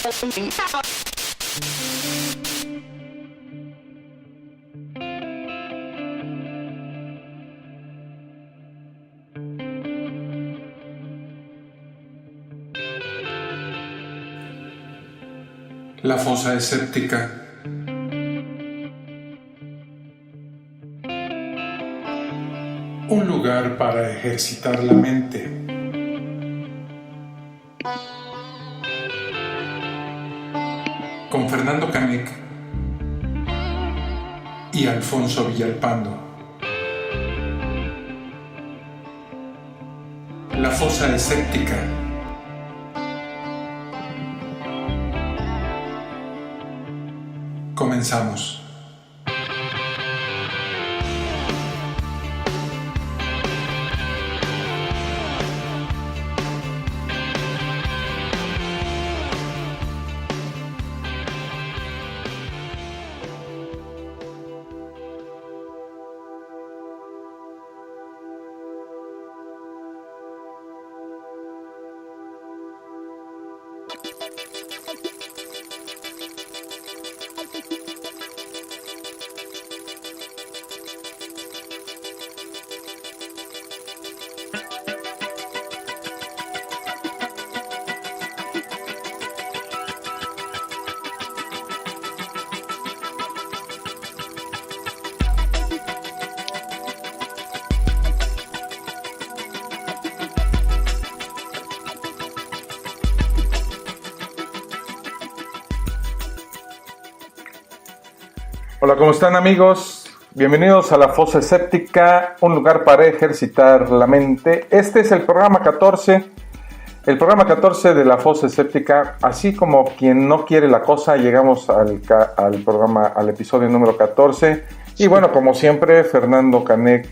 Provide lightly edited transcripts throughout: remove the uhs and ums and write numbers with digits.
La fosa escéptica. Un lugar para ejercitar la mente. Con Fernando Canek y Alfonso Villalpando. La fosa escéptica. Comenzamos. Hola, ¿cómo están, amigos? Bienvenidos a La Fosa Escéptica, un lugar para ejercitar la mente. Este es el programa 14 de La Fosa Escéptica. Así como quien no quiere la cosa, llegamos al programa, al episodio número 14. Y bueno, como siempre, Fernando Canek,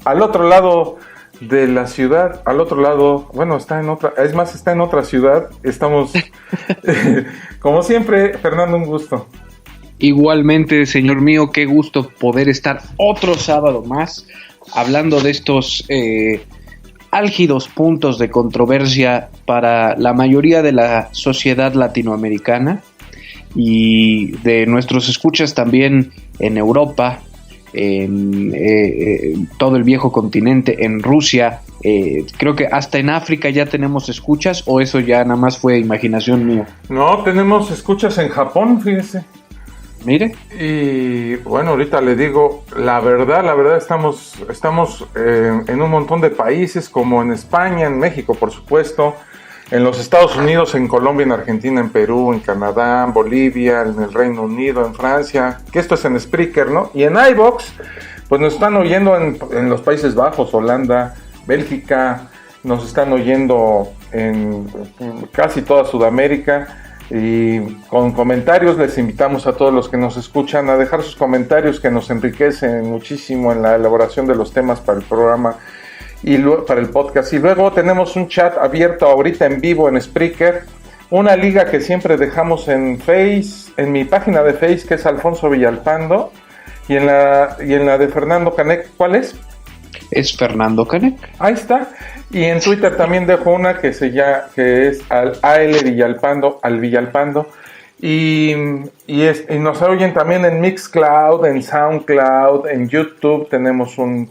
al otro lado de la ciudad, está en otra ciudad. Estamos, como siempre, Fernando, un gusto. Igualmente, señor mío, qué gusto poder estar otro sábado más hablando de estos álgidos puntos de controversia para la mayoría de la sociedad latinoamericana y de nuestros escuchas también en Europa, en todo el viejo continente, en Rusia, creo que hasta en África ya tenemos escuchas, o eso ya nada más fue imaginación mía. No, tenemos escuchas en Japón, fíjese. Mire. Y bueno, ahorita le digo, la verdad estamos en un montón de países, como en España, en México, por supuesto, en los Estados Unidos, en Colombia, en Argentina, en Perú, en Canadá, en Bolivia, en el Reino Unido, en Francia, que esto es en Spreaker, ¿no? Y en iVoox, pues nos están oyendo en los Países Bajos, Holanda, Bélgica, nos están oyendo en casi toda Sudamérica. Y con comentarios les invitamos a todos los que nos escuchan a dejar sus comentarios, que nos enriquecen muchísimo en la elaboración de los temas para el programa y para el podcast. Y luego tenemos un chat abierto ahorita en vivo en Spreaker, una liga que siempre dejamos en mi página de Face, que es Alfonso Villalpando, y en la de Fernando Canek, ¿cuál es? Es Fernando Canek. Ahí está. Y en Twitter también dejo una que es al Villalpando, y nos oyen también en Mixcloud, en Soundcloud, en YouTube. Tenemos un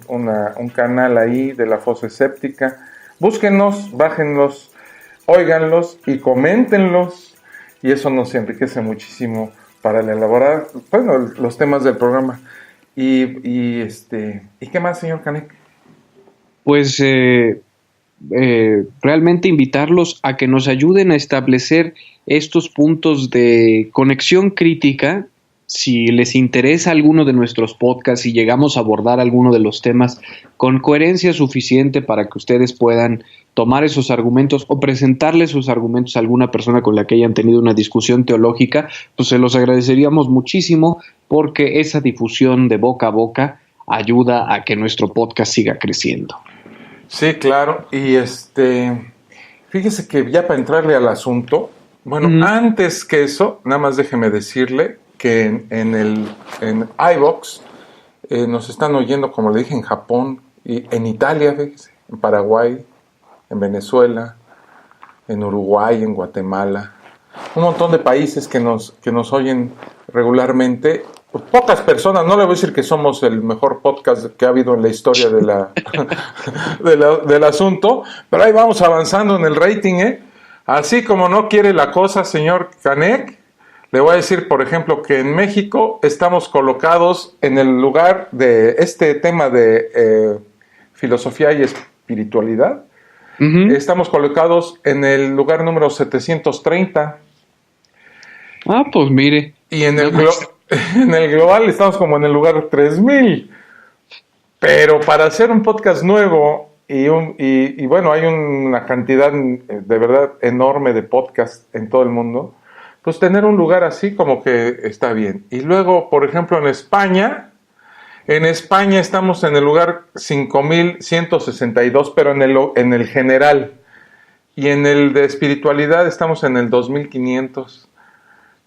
canal ahí de La Fosa Escéptica. Búsquenlos, bájenlos, óiganlos y coméntenlos, y eso nos enriquece muchísimo para elaborar, bueno, los temas del programa. ¿Y qué más, señor Canek? Pues realmente invitarlos a que nos ayuden a establecer estos puntos de conexión crítica. Si les interesa alguno de nuestros podcasts y llegamos a abordar alguno de los temas con coherencia suficiente para que ustedes puedan tomar esos argumentos o presentarles sus argumentos a alguna persona con la que hayan tenido una discusión teológica, pues se los agradeceríamos muchísimo, porque esa difusión de boca a boca ayuda a que nuestro podcast siga creciendo. Sí, claro. Y fíjese que ya para entrarle al asunto, bueno, antes que eso, nada más déjeme decirle que en iVoox nos están oyendo, como le dije, en Japón, y en Italia, fíjese, en Paraguay, en Venezuela, en Uruguay, en Guatemala, un montón de países que nos oyen regularmente. Pocas personas, no le voy a decir que somos el mejor podcast que ha habido en la historia del asunto, pero ahí vamos avanzando en el rating, ¿eh? Así como no quiere la cosa, señor Canek, le voy a decir, por ejemplo, que en México estamos colocados en el lugar de este tema de filosofía y espiritualidad. Uh-huh. Estamos colocados en el lugar número 730. Ah, pues mire. Y en el global estamos como en el lugar 3000. Pero para hacer un podcast nuevo y bueno, hay una cantidad de verdad enorme de podcasts en todo el mundo, pues tener un lugar así como que está bien. Y luego, por ejemplo, en España estamos en el lugar 5162, pero en el general. Y en el de espiritualidad estamos en el 2500.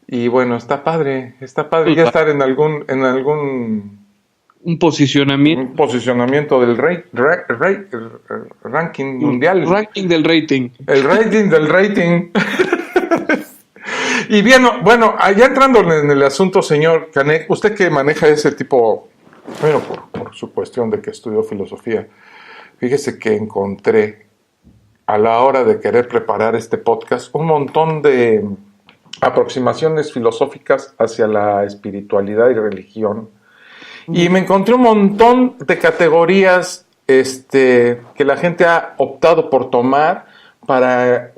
Y bueno, está padre ya estar en algún un posicionamiento del ranking mundial. Ranking del rating. El rating del rating. Y bien, bueno, ya entrando en el asunto, señor Canek, usted que maneja ese tipo, bueno, por su cuestión de que estudió filosofía, fíjese que encontré a la hora de querer preparar este podcast un montón de aproximaciones filosóficas hacia la espiritualidad y religión. Y me encontré un montón de categorías que la gente ha optado por tomar para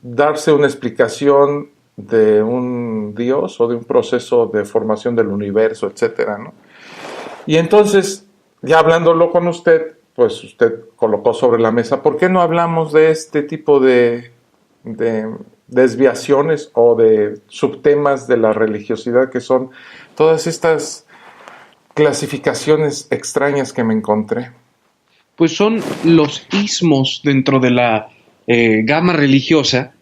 darse una explicación de un Dios o de un proceso de formación del universo, etcétera, ¿no? Y entonces, ya hablándolo con usted, pues usted colocó sobre la mesa, ¿por qué no hablamos de este tipo de desviaciones o de subtemas de la religiosidad, que son todas estas clasificaciones extrañas que me encontré? Pues son los ismos dentro de la gama religiosa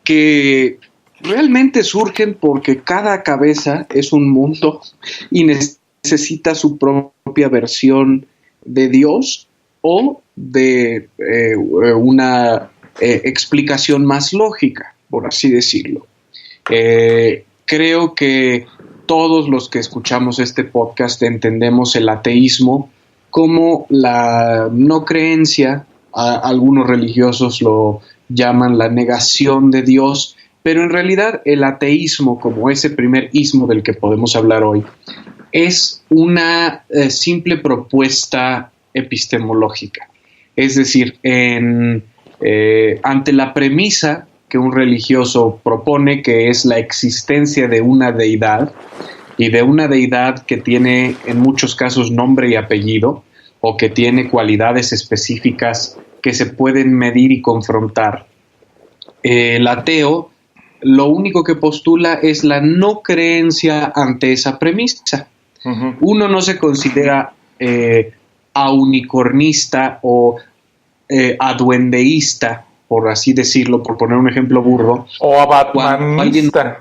que realmente surgen porque cada cabeza es un mundo y necesita su propia versión de Dios o de una explicación más lógica, por así decirlo. Creo que todos los que escuchamos este podcast entendemos el ateísmo como la no creencia, algunos religiosos lo llaman la negación de Dios, pero en realidad el ateísmo, como ese primer ismo del que podemos hablar hoy, es una simple propuesta epistemológica. Es decir, ante la premisa que un religioso propone, que es la existencia de una deidad, y de una deidad que tiene en muchos casos nombre y apellido, o que tiene cualidades específicas que se pueden medir y confrontar. El ateo lo único que postula es la no creencia ante esa premisa. Uh-huh. Uno no se considera aunicornista o aduendeísta, por así decirlo, por poner un ejemplo burdo. O abatmanista.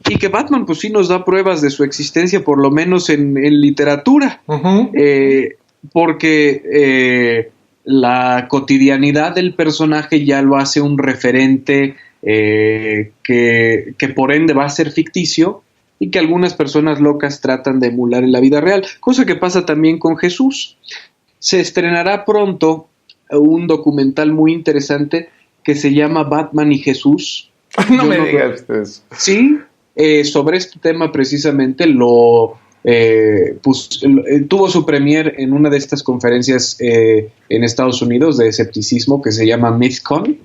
Y que Batman pues sí nos da pruebas de su existencia, por lo menos en literatura. Uh-huh. Porque la cotidianidad del personaje ya lo hace un referente que por ende va a ser ficticio y que algunas personas locas tratan de emular en la vida real, cosa que pasa también con Jesús. Se estrenará pronto un documental muy interesante que se llama Batman y Jesús. No me digas ustedes. Sí, sobre este tema precisamente tuvo su premier en una de estas conferencias en Estados Unidos de escepticismo que se llama MythCon.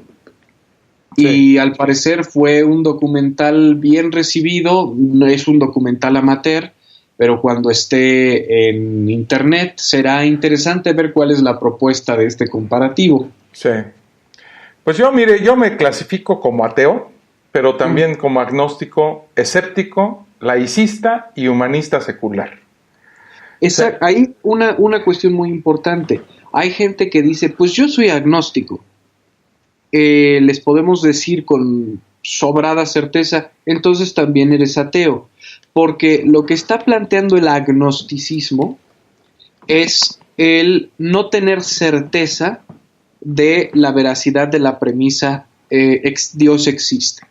Sí. Y al parecer fue un documental bien recibido, no es un documental amateur, pero cuando esté en internet será interesante ver cuál es la propuesta de este comparativo. Sí. Pues yo me clasifico como ateo, pero también como agnóstico, escéptico, laicista y humanista secular. Exacto. Hay una cuestión muy importante. Hay gente que dice, pues yo soy agnóstico. Les podemos decir con sobrada certeza, entonces también eres ateo. Porque lo que está planteando el agnosticismo es el no tener certeza de la veracidad de la premisa Dios existe.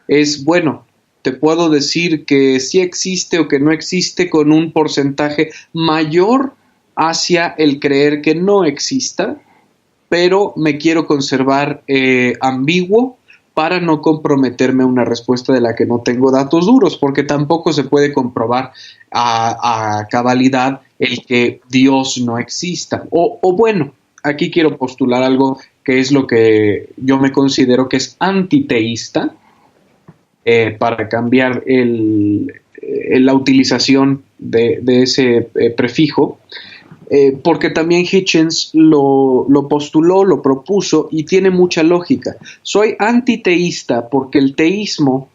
Es, bueno, te puedo decir que sí existe o que no existe con un porcentaje mayor hacia el creer que no exista, pero me quiero conservar ambiguo para no comprometerme a una respuesta de la que no tengo datos duros, porque tampoco se puede comprobar a cabalidad el que Dios no exista. O bueno, aquí quiero postular algo que es lo que yo me considero que es antiteísta, para cambiar la utilización de ese prefijo, porque también Hitchens lo postuló, lo propuso y tiene mucha lógica. Soy antiteísta porque el teísmo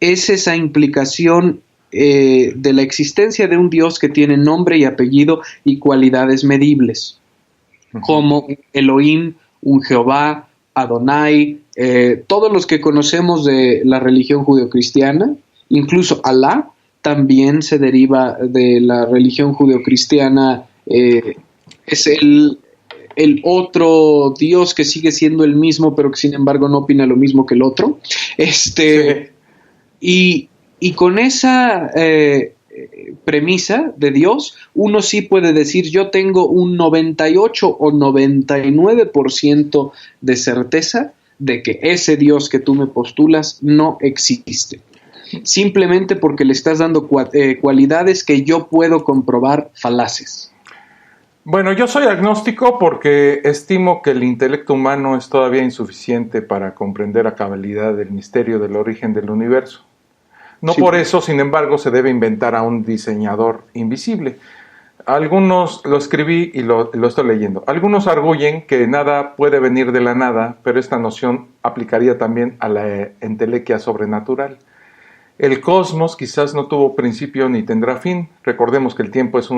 es esa implicación de la existencia de un Dios que tiene nombre y apellido y cualidades medibles, como Elohim, un Jehová, Adonai, todos los que conocemos de la religión judeocristiana, incluso Alá también se deriva de la religión judeocristiana. Es el otro Dios que sigue siendo el mismo, pero que sin embargo no opina lo mismo que el otro. Sí. Y con esa premisa de Dios, uno sí puede decir, yo tengo un 98 o 99% de certeza de que ese Dios que tú me postulas no existe. Simplemente porque le estás dando cualidades que yo puedo comprobar falaces. Bueno, yo soy agnóstico porque estimo que el intelecto humano es todavía insuficiente para comprender a cabalidad el misterio del origen del universo. No por eso, sin embargo, se debe inventar a un diseñador invisible. Algunos, lo escribí y lo estoy leyendo, algunos arguyen que nada puede venir de la nada, pero esta noción aplicaría también a la entelequia sobrenatural. El cosmos quizás no tuvo principio ni tendrá fin. Recordemos que el tiempo es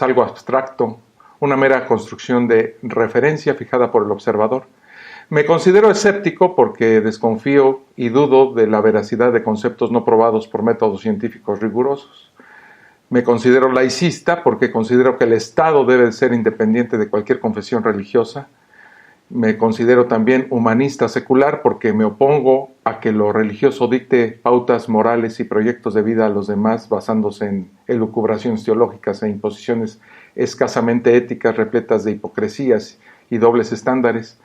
algo abstracto, una mera construcción de referencia fijada por el observador. Me considero escéptico porque desconfío y dudo de la veracidad de conceptos no probados por métodos científicos rigurosos. Me considero laicista porque considero que el Estado debe ser independiente de cualquier confesión religiosa. Me considero también humanista secular porque me opongo a que lo religioso dicte pautas morales y proyectos de vida a los demás basándose en elucubraciones teológicas e imposiciones escasamente éticas repletas de hipocresías y dobles estándares.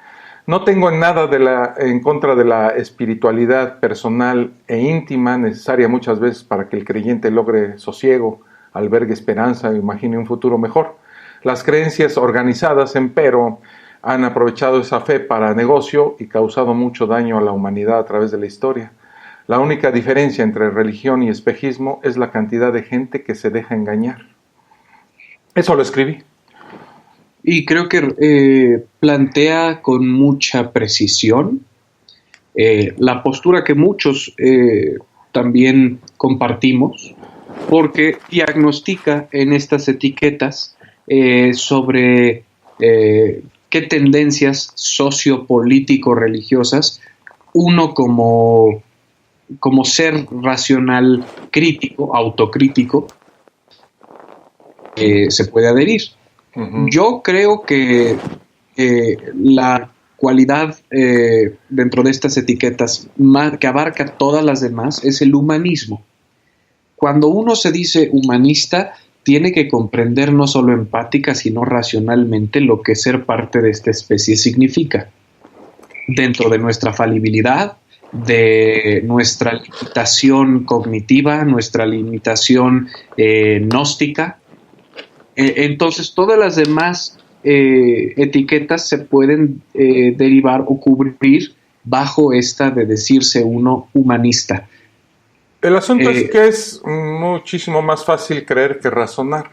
No tengo nada en contra de la espiritualidad personal e íntima necesaria muchas veces para que el creyente logre sosiego, albergue esperanza e imagine un futuro mejor. Las creencias organizadas, empero, han aprovechado esa fe para negocio y causado mucho daño a la humanidad a través de la historia. La única diferencia entre religión y espejismo es la cantidad de gente que se deja engañar. Eso lo escribí. Y creo que plantea con mucha precisión la postura que muchos también compartimos, porque diagnostica en estas etiquetas sobre qué tendencias sociopolítico-religiosas uno como ser racional crítico, autocrítico, se puede adherir. Uh-huh. Yo creo que la cualidad dentro de estas etiquetas que abarca todas las demás es el humanismo. Cuando uno se dice humanista, tiene que comprender no solo empática, sino racionalmente lo que ser parte de esta especie significa. Dentro de nuestra falibilidad, de nuestra limitación cognitiva, nuestra limitación gnóstica. Entonces, todas las demás etiquetas se pueden derivar o cubrir bajo esta de decirse uno humanista. El asunto es que es muchísimo más fácil creer que razonar,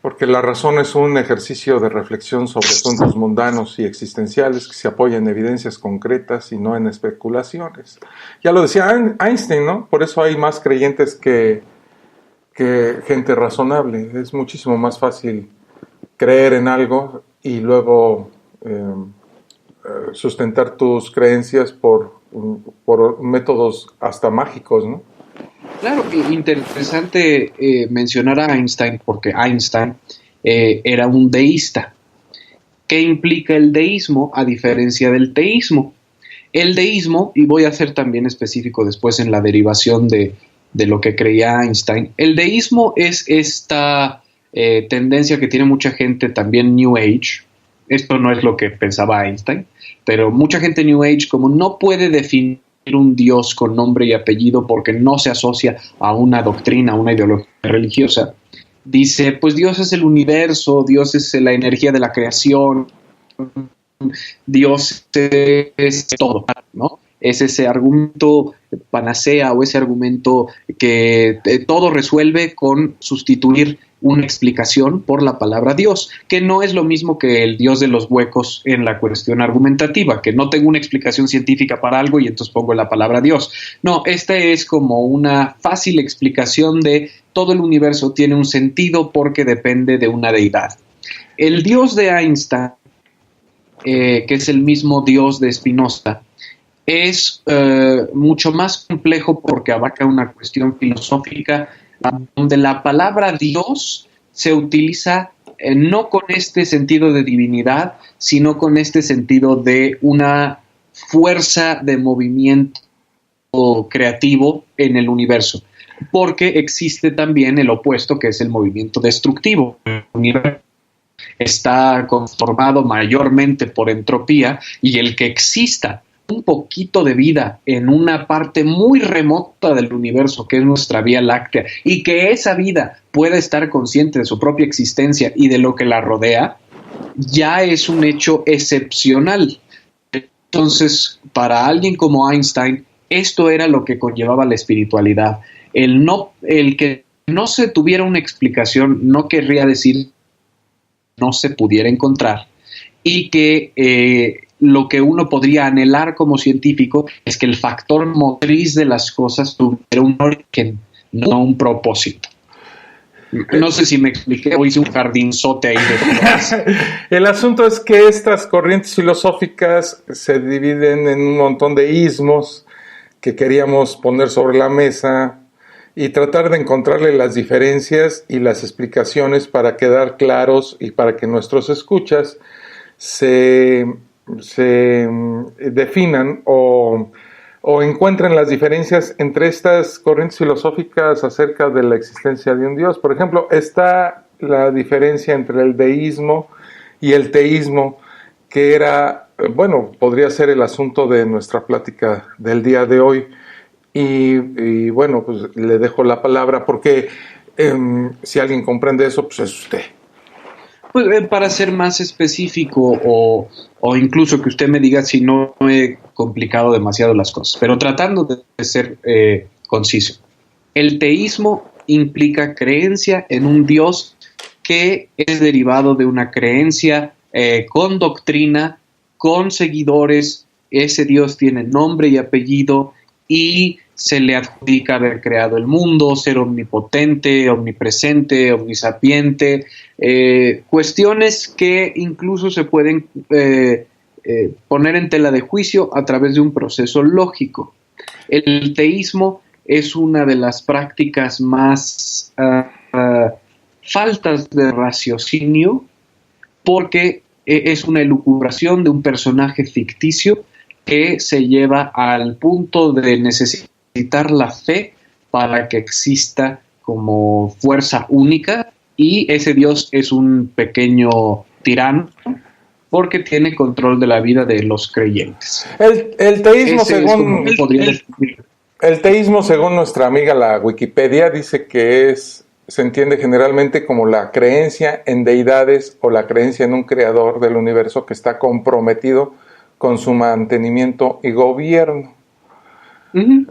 porque la razón es un ejercicio de reflexión sobre asuntos mundanos y existenciales que se apoya en evidencias concretas y no en especulaciones. Ya lo decía Einstein, ¿no? Por eso hay más creyentes que gente razonable. Es muchísimo más fácil creer en algo y luego sustentar tus creencias por métodos hasta mágicos, ¿no? Claro, interesante mencionar a Einstein, porque Einstein era un deísta. ¿Qué implica el deísmo a diferencia del teísmo? El deísmo, y voy a ser también específico después en la derivación de lo que creía Einstein, el deísmo es esta tendencia que tiene mucha gente también New Age. Esto no es lo que pensaba Einstein, pero mucha gente New Age como no puede definir un Dios con nombre y apellido porque no se asocia a una doctrina, a una ideología religiosa. Dice, pues Dios es el universo, Dios es la energía de la creación, Dios es todo, ¿no? Es ese argumento panacea o ese argumento que todo resuelve con sustituir una explicación por la palabra Dios, que no es lo mismo que el Dios de los huecos en la cuestión argumentativa, que no tengo una explicación científica para algo y entonces pongo la palabra Dios. No, esta es como una fácil explicación de todo el universo tiene un sentido porque depende de una deidad. El Dios de Einstein, que es el mismo Dios de Spinoza, es mucho más complejo porque abarca una cuestión filosófica donde la palabra Dios se utiliza no con este sentido de divinidad, sino con este sentido de una fuerza de movimiento creativo en el universo, porque existe también el opuesto que es el movimiento destructivo. El universo está conformado mayormente por entropía y el que exista un poquito de vida en una parte muy remota del universo que es nuestra Vía Láctea y que esa vida pueda estar consciente de su propia existencia y de lo que la rodea, ya es un hecho excepcional. Entonces, para alguien como Einstein, esto era lo que conllevaba la espiritualidad. El que no se tuviera una explicación no querría decir no se pudiera encontrar y que lo que uno podría anhelar como científico es que el factor motriz de las cosas tuviera un origen, no un propósito. No sé si me expliqué o hice un jardinzote ahí de cosas. El asunto es que estas corrientes filosóficas se dividen en un montón de ismos que queríamos poner sobre la mesa y tratar de encontrarle las diferencias y las explicaciones para quedar claros y para que nuestros escuchas se definan o encuentren las diferencias entre estas corrientes filosóficas acerca de la existencia de un Dios. Por ejemplo, está la diferencia entre el deísmo y el teísmo, que era, bueno, podría ser el asunto de nuestra plática del día de hoy. Y bueno, pues le dejo la palabra porque si alguien comprende eso, pues es usted. Pues, para ser más específico o incluso que usted me diga si no he complicado demasiado las cosas, pero tratando de ser conciso. El teísmo implica creencia en un Dios que es derivado de una creencia con doctrina, con seguidores. Ese Dios tiene nombre y apellido y se le adjudica haber creado el mundo, ser omnipotente, omnipresente, omnisapiente, cuestiones que incluso se pueden poner en tela de juicio a través de un proceso lógico. El teísmo es una de las prácticas más faltas de raciocinio porque es una elucubración de un personaje ficticio que se lleva al punto de necesitar la fe para que exista como fuerza única y ese Dios es un pequeño tirano porque tiene control de la vida de los creyentes. El teísmo, según nuestra amiga la Wikipedia, dice que se entiende generalmente como la creencia en deidades o la creencia en un creador del universo que está comprometido con su mantenimiento y gobierno. Uh-huh.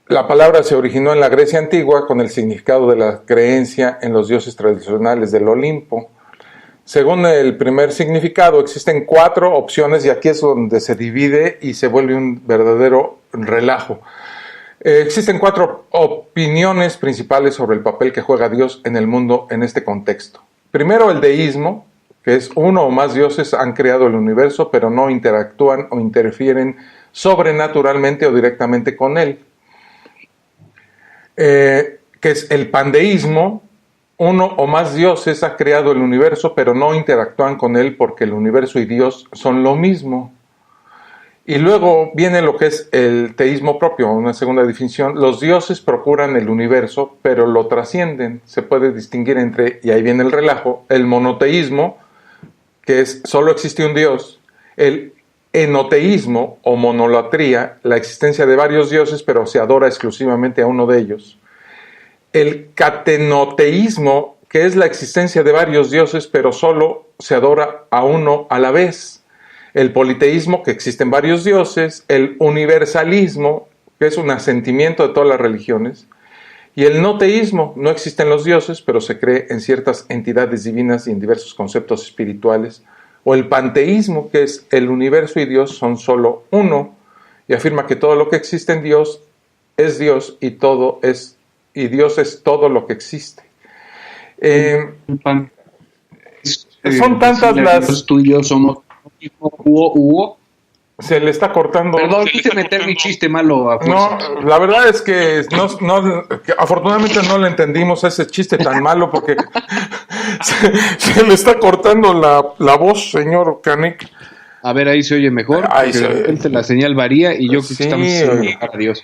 La palabra se originó en la Grecia antigua con el significado de la creencia en los dioses tradicionales del Olimpo. Según el primer significado, existen 4 opciones y aquí es donde se divide y se vuelve un verdadero relajo. Existen 4 opiniones principales sobre el papel que juega Dios en el mundo en este contexto. Primero, el deísmo, que es uno o más dioses han creado el universo, pero no interactúan o interfieren sobrenaturalmente o directamente con él. Que es el pandeísmo, uno o más dioses ha creado el universo, pero no interactúan con él porque el universo y Dios son lo mismo. Y luego viene lo que es el teísmo propio, una segunda definición. Los dioses procuran el universo, pero lo trascienden. Se puede distinguir entre, y ahí viene el relajo, el monoteísmo, que es solo existe un dios, el enoteísmo o monolatría, la existencia de varios dioses, pero se adora exclusivamente a uno de ellos. El catenoteísmo, que es la existencia de varios dioses, pero solo se adora a uno a la vez. El politeísmo, que existen varios dioses, el universalismo, que es un asentimiento de todas las religiones, y el no teísmo, no existen los dioses, pero se cree en ciertas entidades divinas y en diversos conceptos espirituales, o el panteísmo, que es el universo y Dios son solo uno, y afirma que todo lo que existe en Dios es Dios y Dios es todo lo que existe. Son tantas las... Tú y yo somos... Hugo. Se le está cortando. Perdón, quise meter mi chiste malo a fuerza. No, la verdad es que afortunadamente no le entendimos ese chiste tan malo porque se le está cortando la voz, señor Canek. A ver, ahí se oye mejor. Ahí de repente la señal varía y yo creo que estamos haciendo a Dios.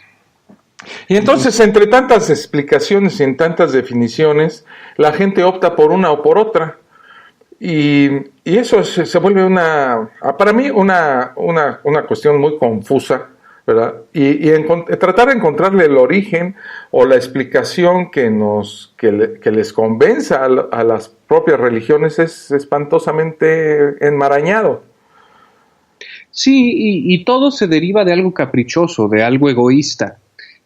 Y entonces, entre tantas explicaciones y en tantas definiciones, la gente opta por una o por otra. Y eso se vuelve para mí una cuestión muy confusa, ¿verdad? Y tratar de encontrarle el origen o la explicación que les convenza a las propias religiones es espantosamente enmarañado. Sí, y todo se deriva de algo caprichoso, de algo egoísta,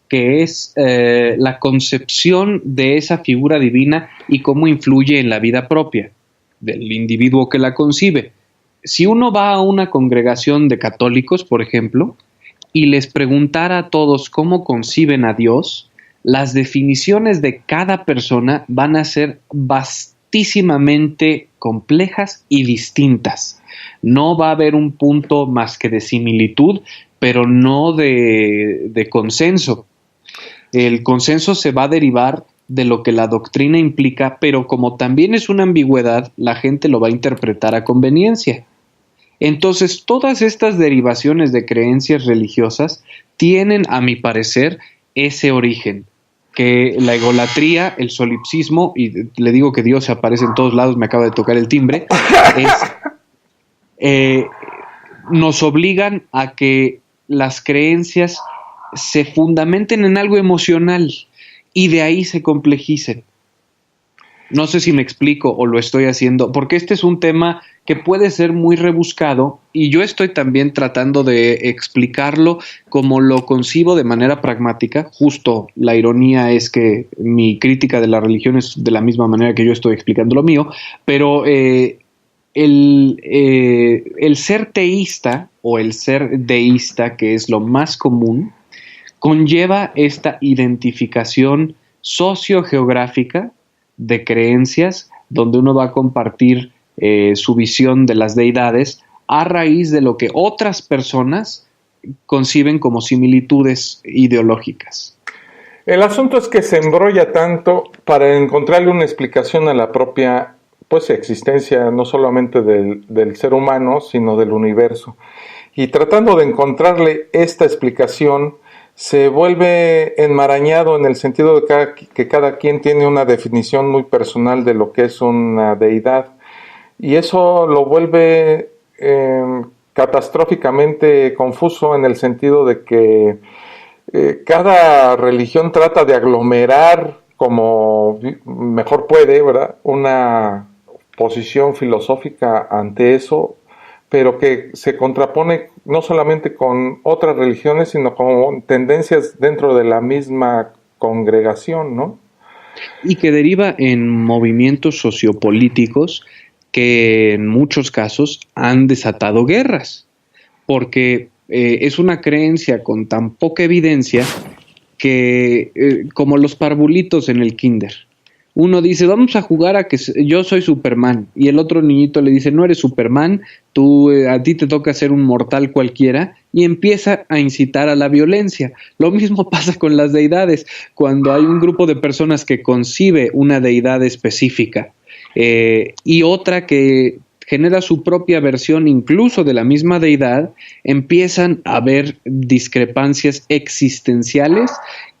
que es la concepción de esa figura divina y cómo influye en la vida propia del individuo que la concibe. Si uno va a una congregación de católicos, por ejemplo, y les preguntara a todos cómo conciben a Dios, las definiciones de cada persona van a ser vastísimamente complejas y distintas. No va a haber un punto más que de similitud, pero no de consenso. El consenso se va a derivar de lo que la doctrina implica, pero como también es una ambigüedad, la gente lo va a interpretar a conveniencia. Entonces, todas estas derivaciones de creencias religiosas tienen, a mi parecer, ese origen, que la egolatría, el solipsismo, y le digo que Dios aparece en todos lados, me acaba de tocar el timbre, nos obligan a que las creencias se fundamenten en algo emocional, y de ahí se complejicen. No sé si me explico o lo estoy haciendo, porque este es un tema que puede ser muy rebuscado y yo estoy también tratando de explicarlo como lo concibo de manera pragmática. Justo la ironía es que mi crítica de la religión es de la misma manera que yo estoy explicando lo mío, pero el ser teísta o el ser deísta, que es lo más común, conlleva esta identificación sociogeográfica de creencias donde uno va a compartir su visión de las deidades a raíz de lo que otras personas conciben como similitudes ideológicas. El asunto es que se embrolla tanto para encontrarle una explicación a la propia existencia no solamente del ser humano, sino del universo. Y tratando de encontrarle esta explicación, se vuelve enmarañado en el sentido de que cada quien tiene una definición muy personal de lo que es una deidad. Y eso lo vuelve catastróficamente confuso en el sentido de que cada religión trata de aglomerar como mejor puede, ¿verdad?, una posición filosófica ante eso, pero que se contrapone no solamente con otras religiones, sino con tendencias dentro de la misma congregación, ¿no? Y que deriva en movimientos sociopolíticos que en muchos casos han desatado guerras, porque es una creencia con tan poca evidencia que, como los parvulitos en el kinder, uno dice, vamos a jugar a que yo soy Superman, y el otro niñito le dice, no eres Superman, a ti te toca ser un mortal cualquiera, y empieza a incitar a la violencia. Lo mismo pasa con las deidades, cuando hay un grupo de personas que concibe una deidad específica, y otra que genera su propia versión incluso de la misma deidad, empiezan a haber discrepancias existenciales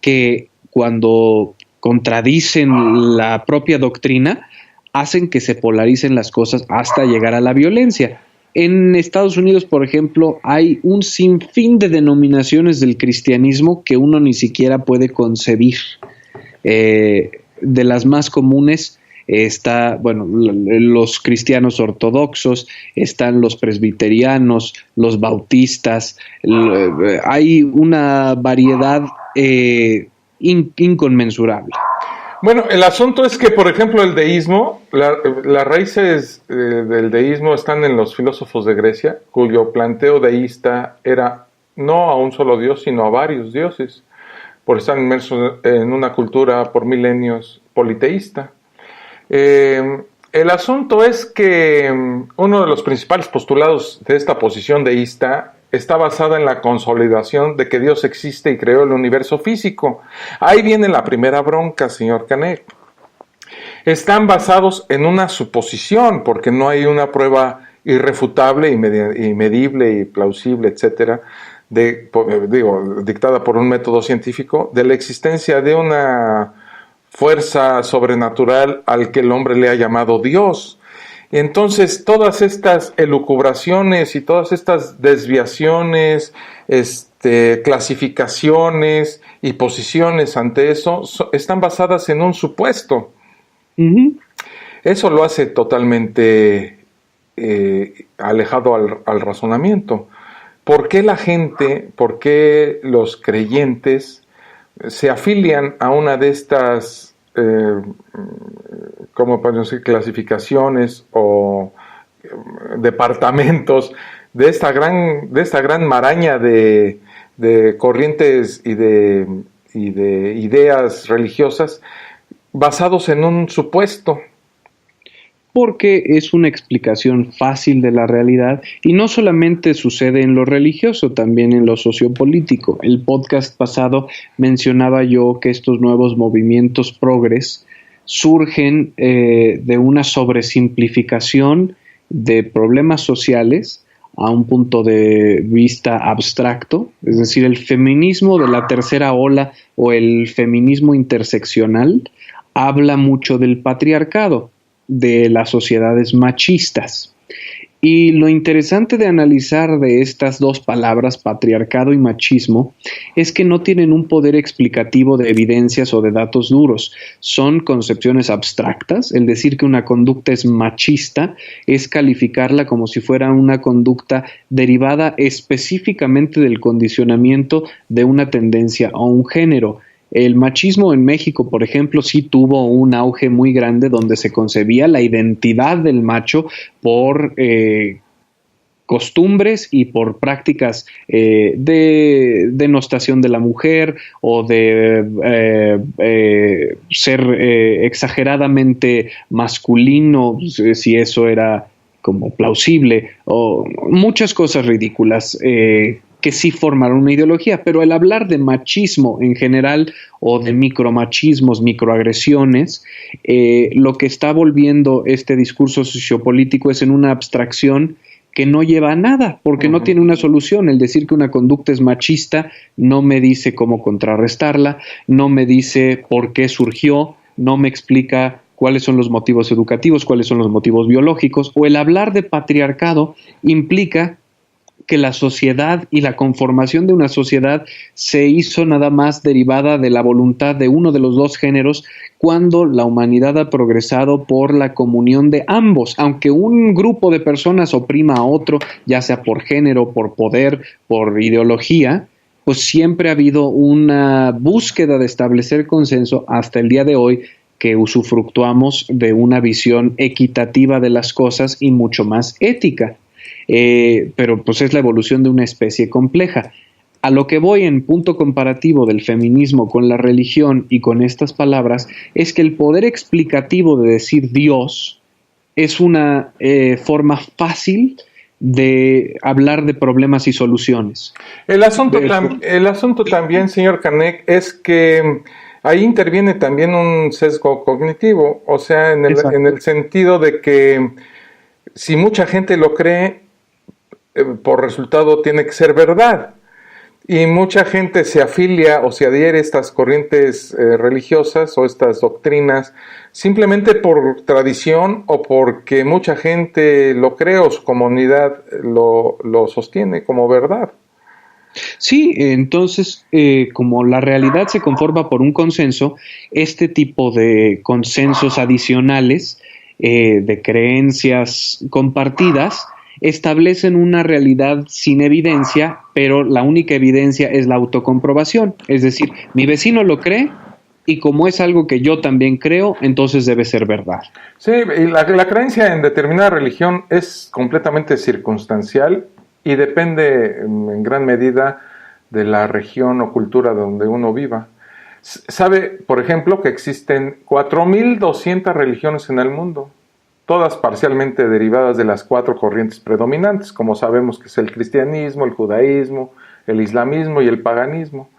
que cuando contradicen la propia doctrina hacen que se polaricen las cosas hasta llegar a la violencia. En Estados Unidos, por ejemplo, hay un sinfín de denominaciones del cristianismo que uno ni siquiera puede concebir. De las más comunes está, bueno, los cristianos ortodoxos, están los presbiterianos, los bautistas, hay una variedad inconmensurable. Bueno, el asunto es que, por ejemplo, el deísmo, las raíces del deísmo están en los filósofos de Grecia, cuyo planteo deísta era no a un solo dios, sino a varios dioses, por estar inmersos en una cultura por milenios politeísta. El asunto es que uno de los principales postulados de esta posición deísta está basada en la consolidación de que Dios existe y creó el universo físico. Ahí viene la primera bronca, señor Canek. Están basados en una suposición, porque no hay una prueba irrefutable y medible y plausible, etcétera, dictada por un método científico, de la existencia de una fuerza sobrenatural al que el hombre le ha llamado Dios. Entonces, todas estas elucubraciones y todas estas desviaciones, clasificaciones y posiciones ante eso están basadas en un supuesto. Uh-huh. Eso lo hace totalmente alejado al razonamiento. ¿Por qué la gente, por qué los creyentes se afilian a una de estas ¿cómo podemos decir? Clasificaciones o departamentos de esta gran maraña de corrientes y de ideas religiosas basados en un supuesto? Porque es una explicación fácil de la realidad y no solamente sucede en lo religioso, también en lo sociopolítico. El podcast pasado mencionaba yo que estos nuevos movimientos progres surgen de una sobresimplificación de problemas sociales a un punto de vista abstracto, es decir, el feminismo de la tercera ola o el feminismo interseccional habla mucho del patriarcado, de las sociedades machistas. Y lo interesante de analizar de estas dos palabras, patriarcado y machismo, es que no tienen un poder explicativo de evidencias o de datos duros. Son concepciones abstractas. El decir que una conducta es machista es calificarla como si fuera una conducta derivada específicamente del condicionamiento de una tendencia o un género. El machismo en México, por ejemplo, sí tuvo un auge muy grande donde se concebía la identidad del macho por costumbres y por prácticas de denostación de la mujer o de ser exageradamente masculino, si eso era como plausible, o muchas cosas ridículas que sí formaron una ideología, pero el hablar de machismo en general o de micromachismos, microagresiones, lo que está volviendo este discurso sociopolítico es en una abstracción que no lleva a nada, porque no tiene una solución. El decir que una conducta es machista no me dice cómo contrarrestarla, no me dice por qué surgió, no me explica cuáles son los motivos educativos, cuáles son los motivos biológicos, o el hablar de patriarcado implica que la sociedad y la conformación de una sociedad se hizo nada más derivada de la voluntad de uno de los dos géneros, cuando la humanidad ha progresado por la comunión de ambos. Aunque un grupo de personas oprima a otro, ya sea por género, por poder, por ideología, pues siempre ha habido una búsqueda de establecer consenso hasta el día de hoy, que usufructuamos de una visión equitativa de las cosas y mucho más ética. Pero pues es la evolución de una especie compleja. A lo que voy en punto comparativo del feminismo con la religión y con estas palabras es que el poder explicativo de decir Dios es una forma fácil de hablar de problemas y soluciones. El asunto también, señor Canek, es que ahí interviene también un sesgo cognitivo, o sea, en el sentido de que Si mucha gente lo cree, por resultado tiene que ser verdad. Y mucha gente se afilia o se adhiere a estas corrientes religiosas o estas doctrinas simplemente por tradición o porque mucha gente lo cree o su comunidad lo sostiene como verdad. Sí, entonces, como la realidad se conforma por un consenso, este tipo de consensos adicionales, de creencias compartidas, establecen una realidad sin evidencia, pero la única evidencia es la autocomprobación. Es decir, mi vecino lo cree y como es algo que yo también creo, entonces debe ser verdad. Sí, y la creencia en determinada religión es completamente circunstancial y depende en gran medida de la región o cultura donde uno viva. Sabe, por ejemplo, que existen 4.200 religiones en el mundo, todas parcialmente derivadas de las 4 corrientes predominantes, como sabemos que es el cristianismo, el judaísmo, el islamismo y el paganismo.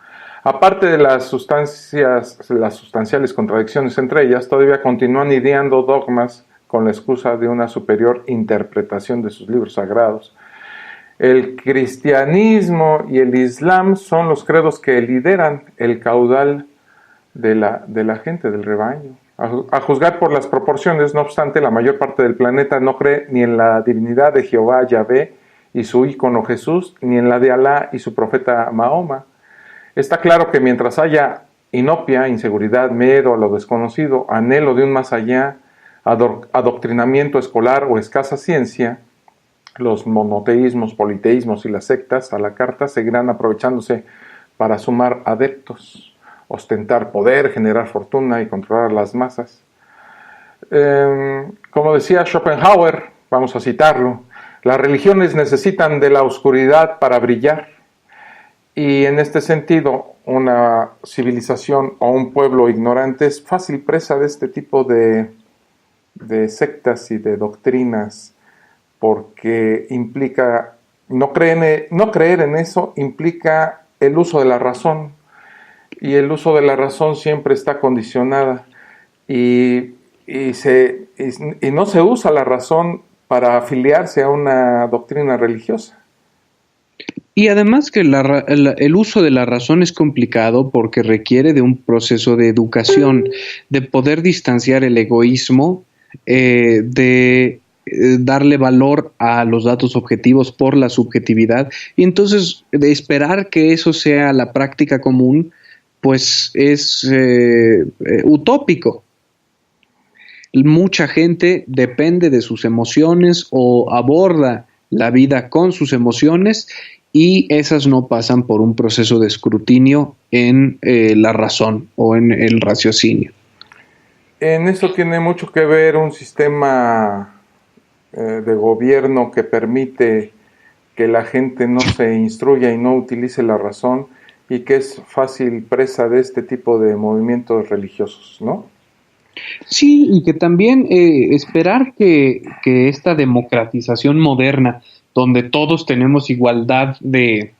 Aparte de las sustanciales contradicciones entre ellas, todavía continúan ideando dogmas con la excusa de una superior interpretación de sus libros sagrados. El cristianismo y el islam son los credos que lideran el caudal de la gente, del rebaño. A juzgar por las proporciones, no obstante, la mayor parte del planeta no cree ni en la divinidad de Jehová, Yahvé, y su ícono Jesús, ni en la de Alá y su profeta Mahoma. Está claro que mientras haya inopia, inseguridad, miedo a lo desconocido, anhelo de un más allá, adoctrinamiento escolar o escasa ciencia, los monoteísmos, politeísmos y las sectas a la carta seguirán aprovechándose para sumar adeptos, ostentar poder, generar fortuna y controlar las masas. Como decía Schopenhauer, vamos a citarlo, las religiones necesitan de la oscuridad para brillar. Y en este sentido, una civilización o un pueblo ignorante es fácil presa de este tipo de sectas y de doctrinas, porque implica, no creer en eso implica el uso de la razón, y el uso de la razón siempre está condicionada, y no se usa la razón para afiliarse a una doctrina religiosa. Y además que el uso de la razón es complicado porque requiere de un proceso de educación, de poder distanciar el egoísmo, de darle valor a los datos objetivos por la subjetividad, y entonces de esperar que eso sea la práctica común, pues es utópico. Mucha gente depende de sus emociones o aborda la vida con sus emociones, y esas no pasan por un proceso de escrutinio en la razón o en el raciocinio. En eso tiene mucho que ver un sistema de gobierno que permite que la gente no se instruya y no utilice la razón, y que es fácil presa de este tipo de movimientos religiosos, ¿no? Sí, y que también esperar que esta democratización moderna, donde todos tenemos igualdad de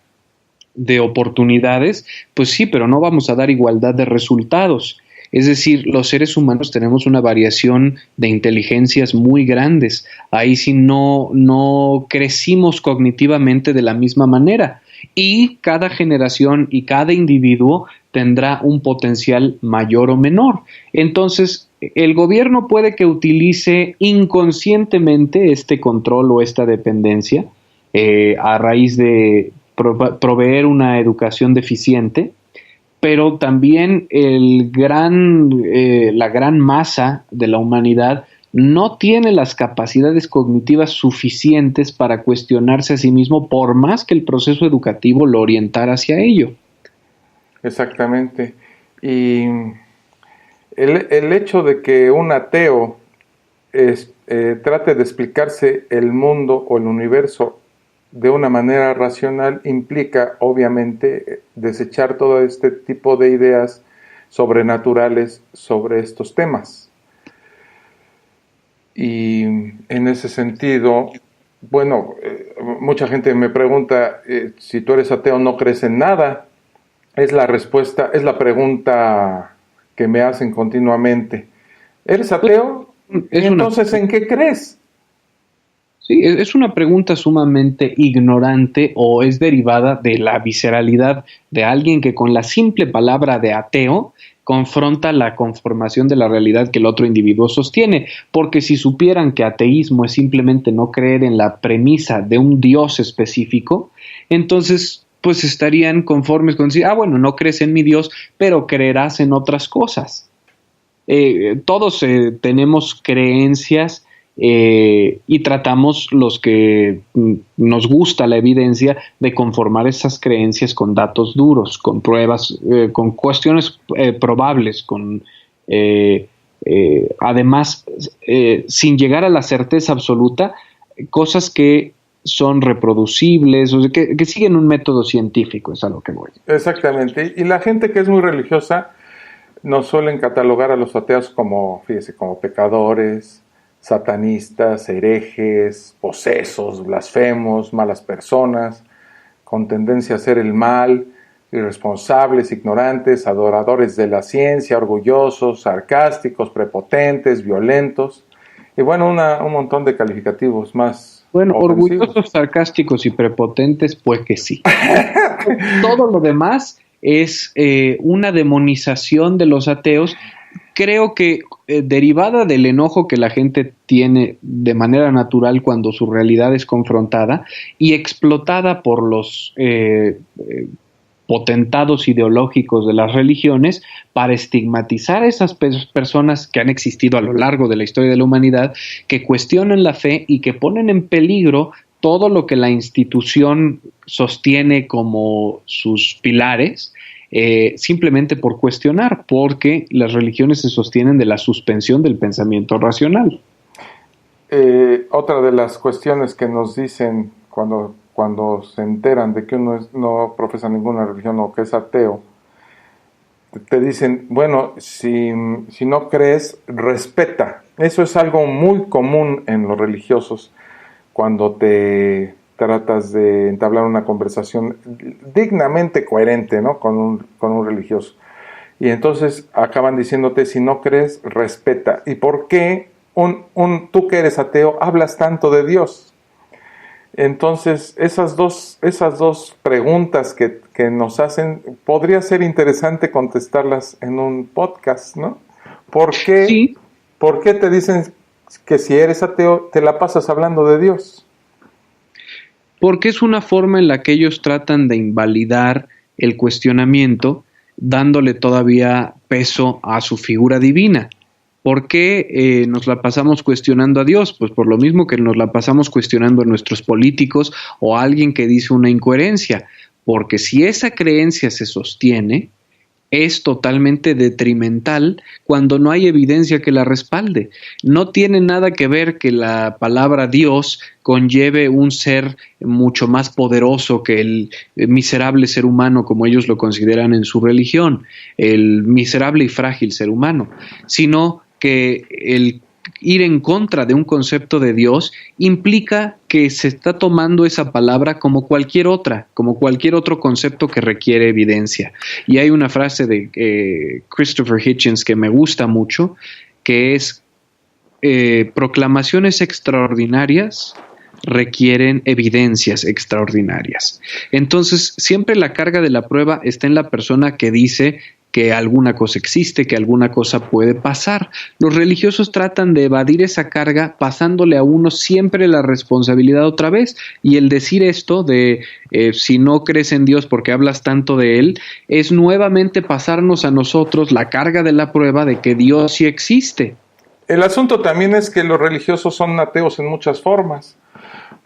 oportunidades, pues sí, pero no vamos a dar igualdad de resultados. Es decir, los seres humanos tenemos una variación de inteligencias muy grandes. Ahí sí no crecimos cognitivamente de la misma manera. Y cada generación y cada individuo tendrá un potencial mayor o menor. Entonces, el gobierno puede que utilice inconscientemente este control o esta dependencia a raíz de proveer una educación deficiente, pero también la gran masa de la humanidad no tiene las capacidades cognitivas suficientes para cuestionarse a sí mismo, por más que el proceso educativo lo orientara hacia ello. Exactamente. Y el hecho de que un ateo trate de explicarse el mundo o el universo de una manera racional implica, obviamente, desechar todo este tipo de ideas sobrenaturales sobre estos temas. Y en ese sentido, bueno, mucha gente me pregunta, si tú eres ateo, ¿no crees en nada? Es la respuesta, es la pregunta que me hacen continuamente. ¿Eres ateo? ¿Y entonces en qué crees? Sí, es una pregunta sumamente ignorante o es derivada de la visceralidad de alguien que con la simple palabra de ateo confronta la conformación de la realidad que el otro individuo sostiene, porque si supieran que ateísmo es simplemente no creer en la premisa de un Dios específico, entonces pues estarían conformes con decir, bueno, no crees en mi Dios, pero creerás en otras cosas. Todos tenemos creencias y tratamos los que nos gusta la evidencia de conformar esas creencias con datos duros, con pruebas, con cuestiones probables, además, sin llegar a la certeza absoluta, cosas que son reproducibles, o sea, que siguen un método científico, es a lo que voy. Exactamente, y la gente que es muy religiosa nos suelen catalogar a los ateos como, fíjese, como pecadores, satanistas, herejes, posesos, blasfemos, malas personas, con tendencia a hacer el mal, irresponsables, ignorantes, adoradores de la ciencia, orgullosos, sarcásticos, prepotentes, violentos, y bueno, un montón de calificativos más. Bueno, orgullosos, sarcásticos y prepotentes, pues que sí. Todo lo demás es una demonización de los ateos, creo que derivada del enojo que la gente tiene de manera natural cuando su realidad es confrontada y explotada por los potentados ideológicos de las religiones para estigmatizar a esas personas que han existido a lo largo de la historia de la humanidad, que cuestionan la fe y que ponen en peligro todo lo que la institución sostiene como sus pilares, simplemente por cuestionar, porque las religiones se sostienen de la suspensión del pensamiento racional. Otra de las cuestiones que nos dicen cuando se enteran de que uno no profesa ninguna religión o que es ateo, te dicen, bueno, si no crees, respeta. Eso es algo muy común en los religiosos cuando te tratas de entablar una conversación dignamente coherente, ¿no? con un religioso. Y entonces acaban diciéndote, si no crees, respeta. ¿Y por qué tú que eres ateo hablas tanto de Dios? Entonces, esas dos preguntas que nos hacen, podría ser interesante contestarlas en un podcast, ¿no? ¿Por qué, sí. ¿Por qué te dicen que si eres ateo te la pasas hablando de Dios? Porque es una forma en la que ellos tratan de invalidar el cuestionamiento, dándole todavía peso a su figura divina. ¿Por qué nos la pasamos cuestionando a Dios? Pues por lo mismo que nos la pasamos cuestionando a nuestros políticos o a alguien que dice una incoherencia. Porque si esa creencia se sostiene, es totalmente detrimental cuando no hay evidencia que la respalde. No tiene nada que ver que la palabra Dios conlleve un ser mucho más poderoso que el miserable ser humano, como ellos lo consideran en su religión, el miserable y frágil ser humano, sino que el ir en contra de un concepto de Dios implica que se está tomando esa palabra como cualquier otra, como cualquier otro concepto que requiere evidencia. Y hay una frase de Christopher Hitchens que me gusta mucho, que es proclamaciones extraordinarias requieren evidencias extraordinarias. Entonces, siempre la carga de la prueba está en la persona que dice que alguna cosa existe, que alguna cosa puede pasar. Los religiosos tratan de evadir esa carga pasándole a uno siempre la responsabilidad otra vez, y el decir esto de si no crees en Dios porque hablas tanto de Él, es nuevamente pasarnos a nosotros la carga de la prueba de que Dios sí existe. El asunto también es que los religiosos son ateos en muchas formas,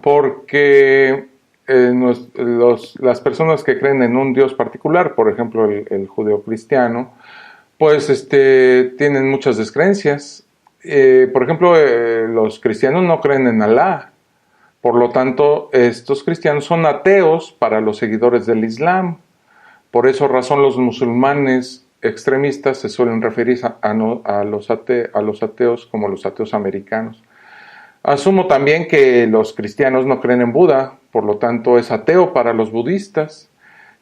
porque las personas que creen en un Dios particular, por ejemplo el judeocristiano, pues tienen muchas descreencias. Por ejemplo, los cristianos no creen en Alá. Por lo tanto, estos cristianos son ateos para los seguidores del Islam. Por esa razón, los musulmanes extremistas se suelen referir a los ateos como los ateos americanos. Asumo también que los cristianos no creen en Buda, por lo tanto es ateo para los budistas,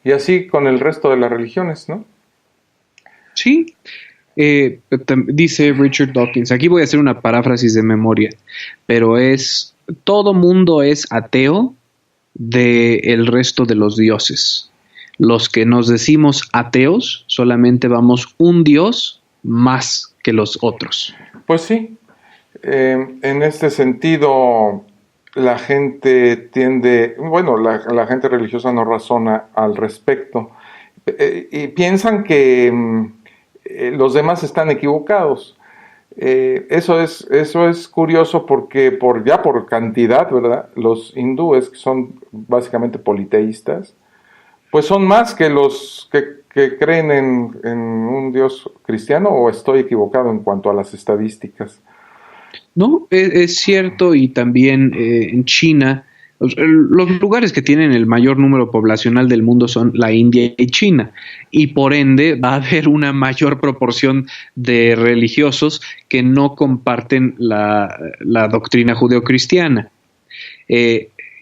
y así con el resto de las religiones, ¿no? Sí, dice Richard Dawkins, aquí voy a hacer una paráfrasis de memoria, pero es todo mundo es ateo del resto de los dioses. Los que nos decimos ateos solamente vamos un dios más que los otros. Pues sí, en este sentido la gente tiende, bueno, la gente religiosa no razona al respecto y piensan que los demás están equivocados. Eso es curioso porque por cantidad, ¿verdad? Los hindúes, que son básicamente politeístas, pues son más que los que creen en un Dios cristiano, o estoy equivocado en cuanto a las estadísticas. No, es cierto, y también en China, los lugares que tienen el mayor número poblacional del mundo son la India y China, y por ende va a haber una mayor proporción de religiosos que no comparten la doctrina judeocristiana.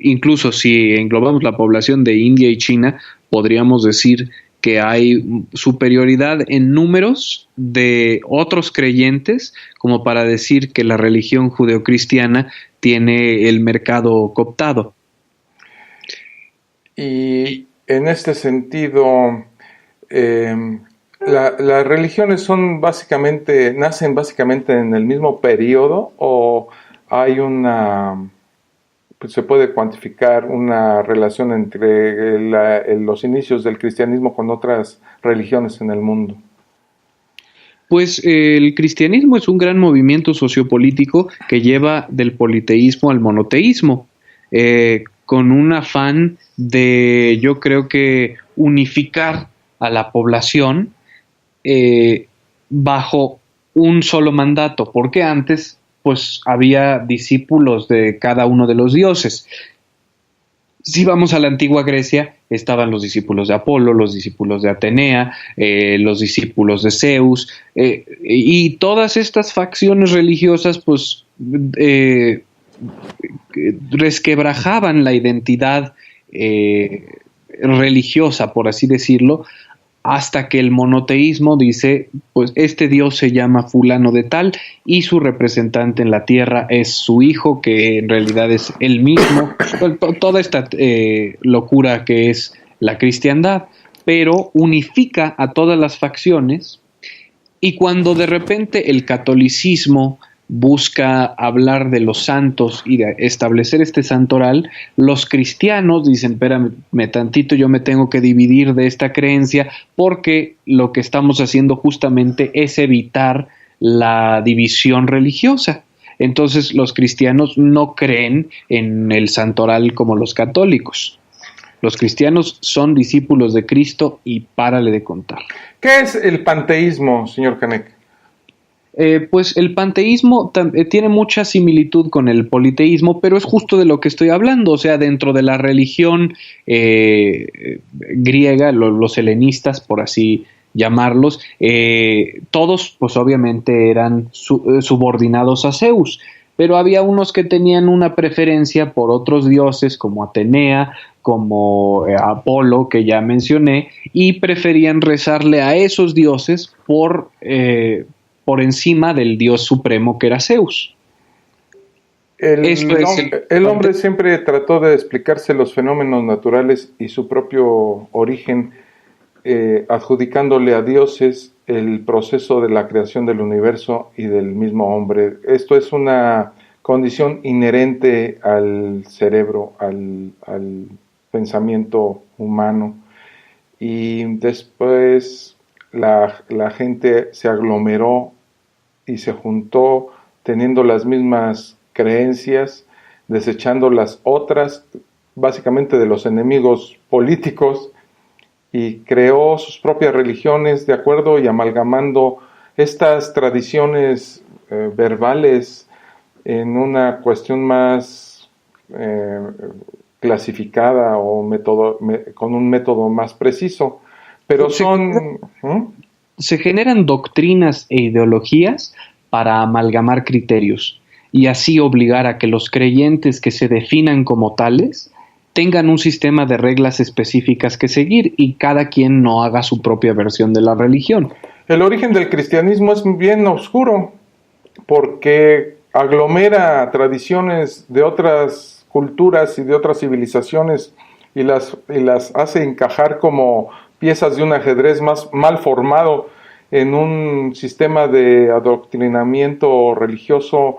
Incluso si englobamos la población de India y China, podríamos decir que hay superioridad en números de otros creyentes como para decir que la religión judeocristiana tiene el mercado cooptado. Y en este sentido, las religiones nacen básicamente en el mismo periodo, o hay pues se puede cuantificar una relación entre los inicios del cristianismo con otras religiones en el mundo. Pues el cristianismo es un gran movimiento sociopolítico que lleva del politeísmo al monoteísmo, con un afán de, yo creo que, unificar a la población bajo un solo mandato, porque antes pues había discípulos de cada uno de los dioses. Si vamos a la antigua Grecia, estaban los discípulos de Apolo, los discípulos de Atenea, los discípulos de Zeus, y todas estas facciones religiosas pues resquebrajaban la identidad religiosa, por así decirlo, hasta que el monoteísmo dice, pues este Dios se llama fulano de tal y su representante en la tierra es su hijo, que en realidad es él mismo. Toda esta locura que es la cristiandad, pero unifica a todas las facciones, y cuando de repente el catolicismo busca hablar de los santos y de establecer este santoral, los cristianos dicen, espérame tantito, yo me tengo que dividir de esta creencia, porque lo que estamos haciendo justamente es evitar la división religiosa. Entonces los cristianos no creen en el santoral como los católicos. Los cristianos son discípulos de Cristo y párale de contar. ¿Qué es el panteísmo, señor Canek? Pues el panteísmo tiene mucha similitud con el politeísmo, pero es justo de lo que estoy hablando. O sea, dentro de la religión griega, los helenistas, por así llamarlos, todos pues obviamente eran subordinados a Zeus, pero había unos que tenían una preferencia por otros dioses como Atenea, como Apolo, que ya mencioné, y preferían rezarle a esos dioses por encima del dios supremo que era Zeus. El hombre siempre trató de explicarse los fenómenos naturales y su propio origen, adjudicándole a dioses el proceso de la creación del universo y del mismo hombre. Esto es una condición inherente al cerebro, al pensamiento humano, y después la gente se aglomeró y se juntó teniendo las mismas creencias, desechando las otras, básicamente de los enemigos políticos, y creó sus propias religiones de acuerdo y amalgamando estas tradiciones verbales en una cuestión más clasificada o con un método más preciso. Pero se generan doctrinas e ideologías para amalgamar criterios y así obligar a que los creyentes que se definan como tales tengan un sistema de reglas específicas que seguir y cada quien no haga su propia versión de la religión. El origen del cristianismo es bien oscuro, porque aglomera tradiciones de otras culturas y de otras civilizaciones y las hace encajar como piezas de un ajedrez más mal formado en un sistema de adoctrinamiento religioso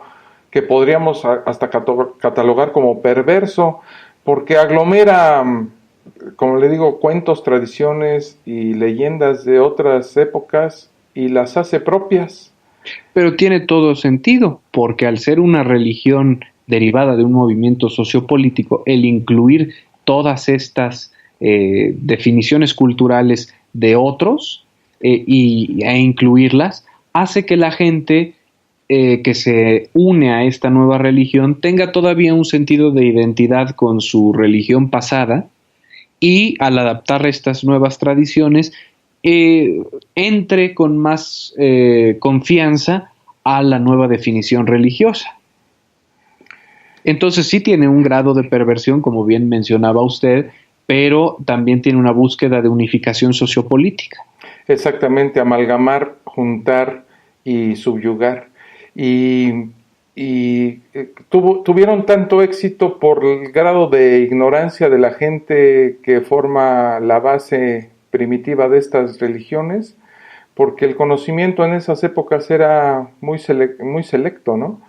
que podríamos hasta catalogar como perverso, porque aglomera, como le digo, cuentos, tradiciones y leyendas de otras épocas y las hace propias. Pero tiene todo sentido, porque al ser una religión derivada de un movimiento sociopolítico, el incluir todas estas definiciones culturales de otros e incluirlas, hace que la gente que se une a esta nueva religión tenga todavía un sentido de identidad con su religión pasada, y al adaptar estas nuevas tradiciones entre con más confianza a la nueva definición religiosa. Entonces sí tiene un grado de perversión, como bien mencionaba usted, pero también tiene una búsqueda de unificación sociopolítica. Exactamente, amalgamar, juntar y subyugar. Tuvieron tanto éxito por el grado de ignorancia de la gente que forma la base primitiva de estas religiones, porque el conocimiento en esas épocas era muy selecto, ¿no?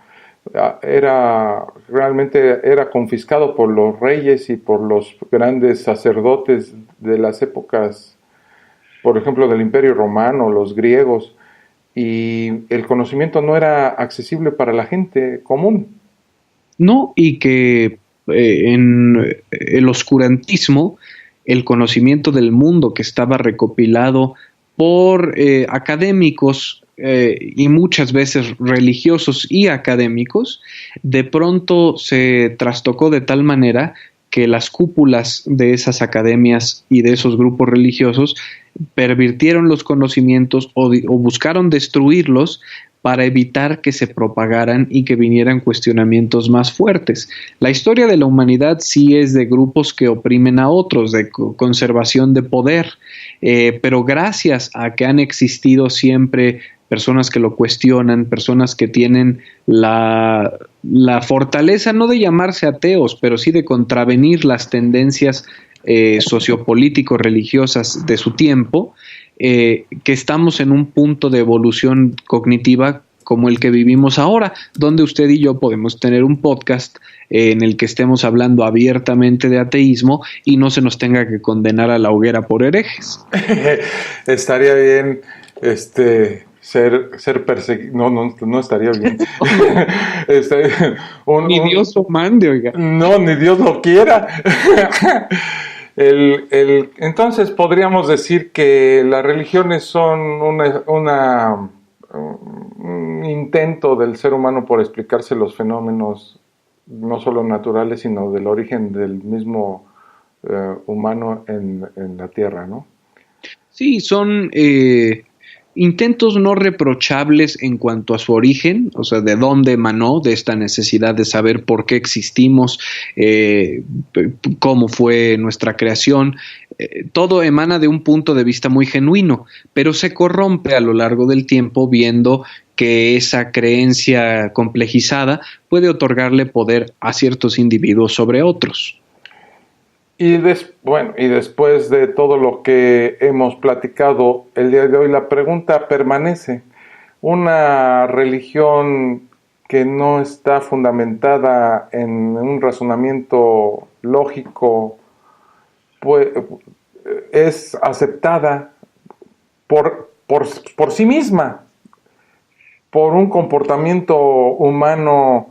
Realmente era confiscado por los reyes y por los grandes sacerdotes de las épocas, por ejemplo, del Imperio Romano, los griegos, y el conocimiento no era accesible para la gente común. No, y que en el oscurantismo, el conocimiento del mundo que estaba recopilado por académicos y muchas veces religiosos y académicos, de pronto se trastocó de tal manera que las cúpulas de esas academias y de esos grupos religiosos pervirtieron los conocimientos o buscaron destruirlos para evitar que se propagaran y que vinieran cuestionamientos más fuertes. La historia de la humanidad sí es de grupos que oprimen a otros, de conservación de poder, pero gracias a que han existido siempre personas que lo cuestionan, personas que tienen la fortaleza no de llamarse ateos, pero sí de contravenir las tendencias sociopolítico-religiosas de su tiempo, que estamos en un punto de evolución cognitiva como el que vivimos ahora, donde usted y yo podemos tener un podcast en el que estemos hablando abiertamente de ateísmo y no se nos tenga que condenar a la hoguera por herejes. Estaría bien, ser perseguido, no estaría bien. Ni Dios lo mande, oiga. No, ni Dios lo quiera. Entonces podríamos decir que las religiones son un intento del ser humano por explicarse los fenómenos no solo naturales, sino del origen del mismo humano en la Tierra, ¿no? Sí, son intentos no reprochables en cuanto a su origen, o sea, de dónde emanó, de esta necesidad de saber por qué existimos, cómo fue nuestra creación. Todo emana de un punto de vista muy genuino, pero se corrompe a lo largo del tiempo viendo que esa creencia complejizada puede otorgarle poder a ciertos individuos sobre otros. Y después de todo lo que hemos platicado el día de hoy, la pregunta permanece. Una religión que no está fundamentada en un razonamiento lógico, pues, es aceptada por sí misma, por un comportamiento humano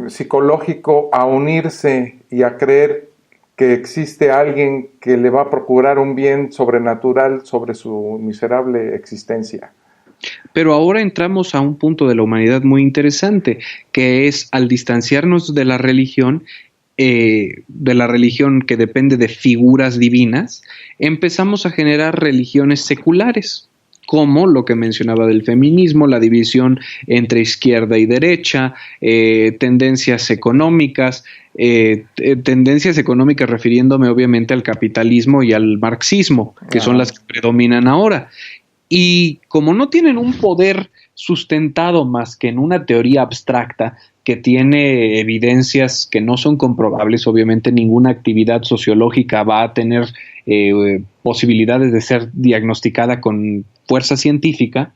psicológico, a unirse y a creer que existe alguien que le va a procurar un bien sobrenatural sobre su miserable existencia. Pero ahora entramos a un punto de la humanidad muy interesante, que es al distanciarnos de la religión que depende de figuras divinas, empezamos a generar religiones seculares, como lo que mencionaba del feminismo, la división entre izquierda y derecha, tendencias económicas refiriéndome obviamente al capitalismo y al marxismo, que son las que predominan ahora. Y como no tienen un poder sustentado más que en una teoría abstracta que tiene evidencias que no son comprobables. Obviamente ninguna actividad sociológica va a tener posibilidades de ser diagnosticada con fuerza científica,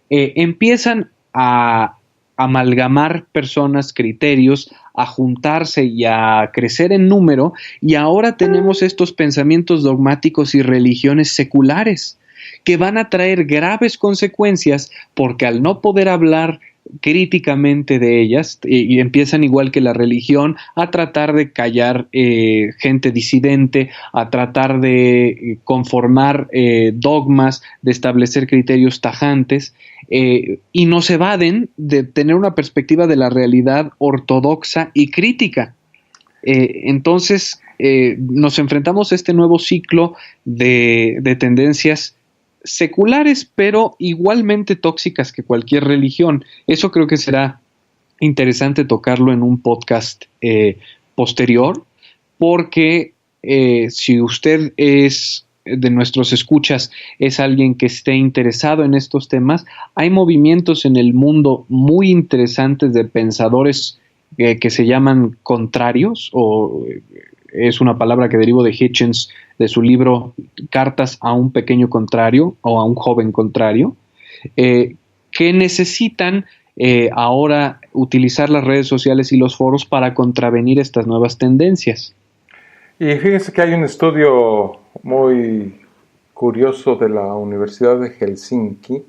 empiezan a amalgamar personas, criterios, a juntarse y a crecer en número, y ahora tenemos estos pensamientos dogmáticos y religiones seculares que van a traer graves consecuencias, porque al no poder hablar críticamente de ellas, y empiezan igual que la religión a tratar de callar gente disidente, a tratar de conformar dogmas, de establecer criterios tajantes, y nos evaden de tener una perspectiva de la realidad ortodoxa y crítica. Entonces nos enfrentamos a este nuevo ciclo de tendencias seculares, pero igualmente tóxicas que cualquier religión. Eso creo que será interesante tocarlo en un podcast posterior, porque si usted es de nuestros escuchas, es alguien que esté interesado en estos temas, hay movimientos en el mundo muy interesantes de pensadores que se llaman contrarios, o es una palabra que derivo de Hitchens, de su libro Cartas a un pequeño contrario o a un joven contrario, que necesitan ahora utilizar las redes sociales y los foros para contravenir estas nuevas tendencias. Y fíjense que hay un estudio muy curioso de la Universidad de Helsinki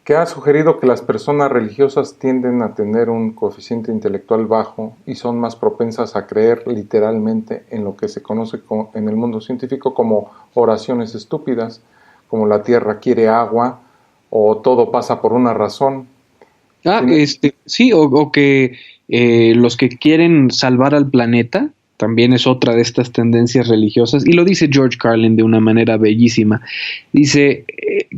que ha sugerido que las personas religiosas tienden a tener un coeficiente intelectual bajo y son más propensas a creer literalmente en lo que se conoce en el mundo científico como oraciones estúpidas, como la tierra quiere agua o todo pasa por una razón. Sí, o que los que quieren salvar al planeta también es otra de estas tendencias religiosas, y lo dice George Carlin de una manera bellísima. Dice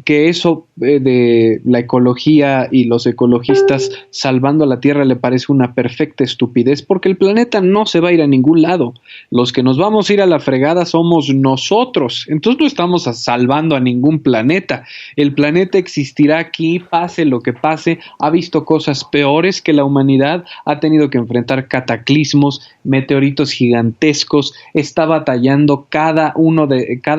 que eso de la ecología y los ecologistas salvando a la Tierra le parece una perfecta estupidez, porque el planeta no se va a ir a ningún lado. Los que nos vamos a ir a la fregada somos nosotros. Entonces no estamos salvando a ningún planeta. El planeta existirá aquí, pase lo que pase. Ha visto cosas peores que la humanidad, ha tenido que enfrentar cataclismos, meteoritos gigantescos, está batallando cada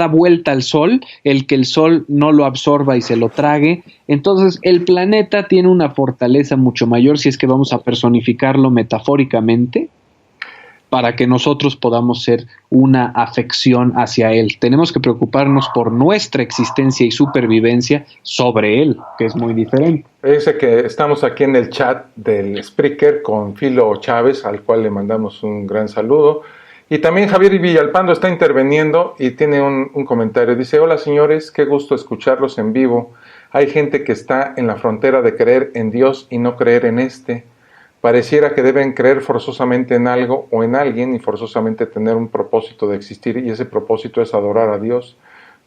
vuelta al sol, el que el sol no lo absorba y se lo trague. Entonces el planeta tiene una fortaleza mucho mayor, si es que vamos a personificarlo metafóricamente, para que nosotros podamos ser una afección hacia él. Tenemos que preocuparnos por nuestra existencia y supervivencia sobre él, que es muy diferente. Dice que estamos aquí en el chat del Spreaker con Filo Chávez, al cual le mandamos un gran saludo. Y también Javier Villalpando está interviniendo y tiene un comentario. Dice: hola señores, qué gusto escucharlos en vivo. Hay gente que está en la frontera de creer en Dios y no creer en este. Pareciera que deben creer forzosamente en algo o en alguien y forzosamente tener un propósito de existir, y ese propósito es adorar a Dios,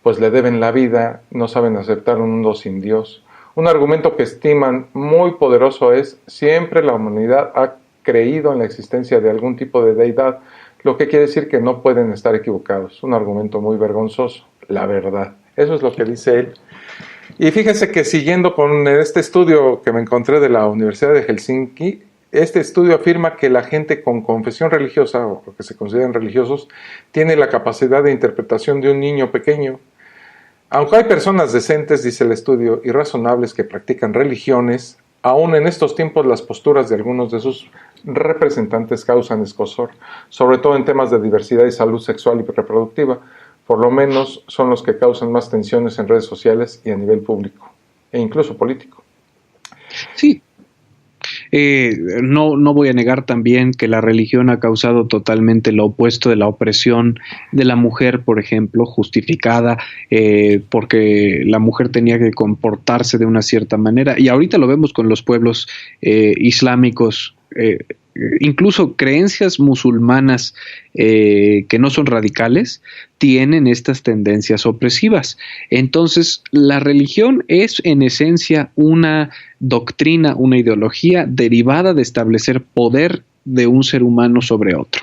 pues le deben la vida, no saben aceptar un mundo sin Dios. Un argumento que estiman muy poderoso es: siempre la humanidad ha creído en la existencia de algún tipo de deidad, lo que quiere decir que no pueden estar equivocados. Un argumento muy vergonzoso, la verdad. Eso es lo que dice él. Y fíjense que siguiendo con este estudio que me encontré de la Universidad de Helsinki, este estudio afirma que la gente con confesión religiosa, o que se consideran religiosos, tiene la capacidad de interpretación de un niño pequeño. Aunque hay personas decentes, dice el estudio, y razonables que practican religiones, aún en estos tiempos las posturas de algunos de sus representantes causan escozor, sobre todo en temas de diversidad y salud sexual y reproductiva. Por lo menos son los que causan más tensiones en redes sociales y a nivel público, e incluso político. Sí. No voy a negar también que la religión ha causado totalmente lo opuesto de la opresión de la mujer, por ejemplo, justificada porque la mujer tenía que comportarse de una cierta manera, y ahorita lo vemos con los pueblos islámicos, incluso creencias musulmanas que no son radicales, tienen estas tendencias opresivas. Entonces, la religión es en esencia una doctrina, una ideología derivada de establecer poder de un ser humano sobre otro.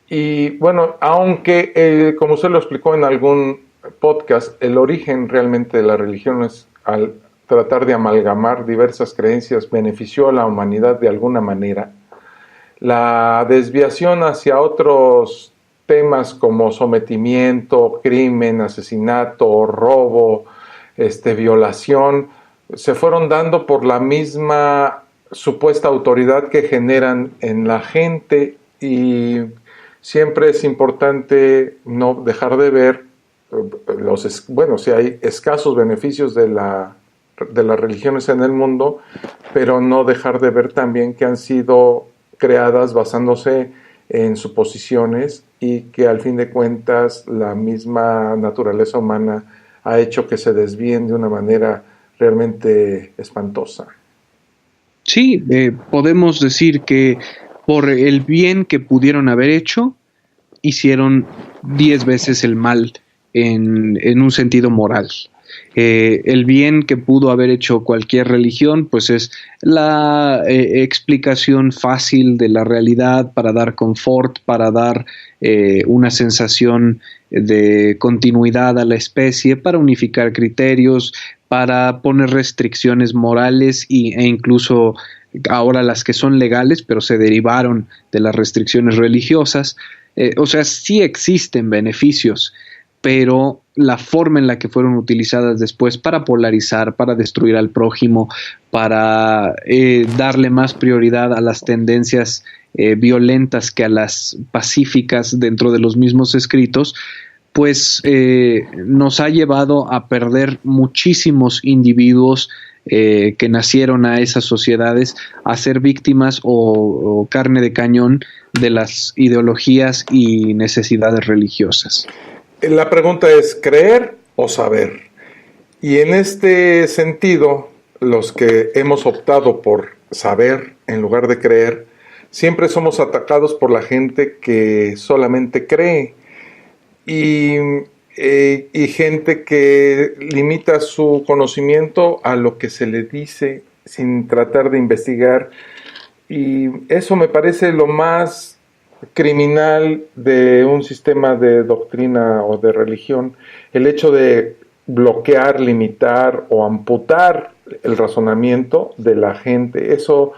Y bueno, aunque, como usted lo explicó en algún podcast, el origen realmente de la religión es tratar de amalgamar diversas creencias benefició a la humanidad de alguna manera. La desviación hacia otros temas como sometimiento, crimen, asesinato, robo, violación, se fueron dando por la misma supuesta autoridad que generan en la gente, y siempre es importante no dejar de ver si hay escasos beneficios de las religiones en el mundo, pero no dejar de ver también que han sido creadas basándose en suposiciones y que al fin de cuentas la misma naturaleza humana ha hecho que se desvíen de una manera realmente espantosa. Sí, podemos decir que por el bien que pudieron haber hecho, hicieron 10 veces el mal en un sentido moral. El bien que pudo haber hecho cualquier religión, pues es la explicación fácil de la realidad para dar confort, para dar una sensación de continuidad a la especie, para unificar criterios, para poner restricciones morales e incluso ahora las que son legales, pero se derivaron de las restricciones religiosas. O sea, sí existen beneficios, pero la forma en la que fueron utilizadas después para polarizar, para destruir al prójimo, para darle más prioridad a las tendencias violentas que a las pacíficas dentro de los mismos escritos, pues nos ha llevado a perder muchísimos individuos que nacieron a esas sociedades, a ser víctimas o carne de cañón de las ideologías y necesidades religiosas. La pregunta es ¿creer o saber? Y en este sentido, los que hemos optado por saber en lugar de creer, siempre somos atacados por la gente que solamente cree y gente que limita su conocimiento a lo que se le dice sin tratar de investigar, y eso me parece lo más criminal de un sistema de doctrina o de religión, el hecho de bloquear, limitar o amputar el razonamiento de la gente. Eso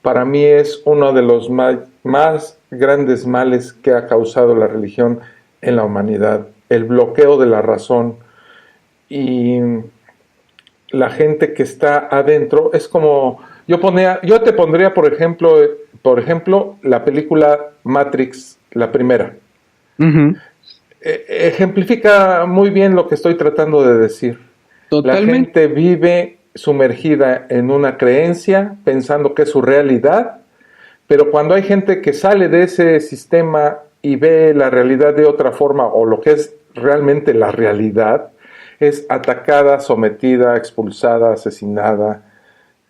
para mí es uno de los más grandes males que ha causado la religión en la humanidad, el bloqueo de la razón. Y la gente que está adentro es como yo te pondría por ejemplo la película Matrix, la primera. Uh-huh. Ejemplifica muy bien lo que estoy tratando de decir. Totalmente. La gente vive sumergida en una creencia pensando que es su realidad, pero cuando hay gente que sale de ese sistema y ve la realidad de otra forma, o lo que es realmente la realidad, es atacada, sometida, expulsada, asesinada.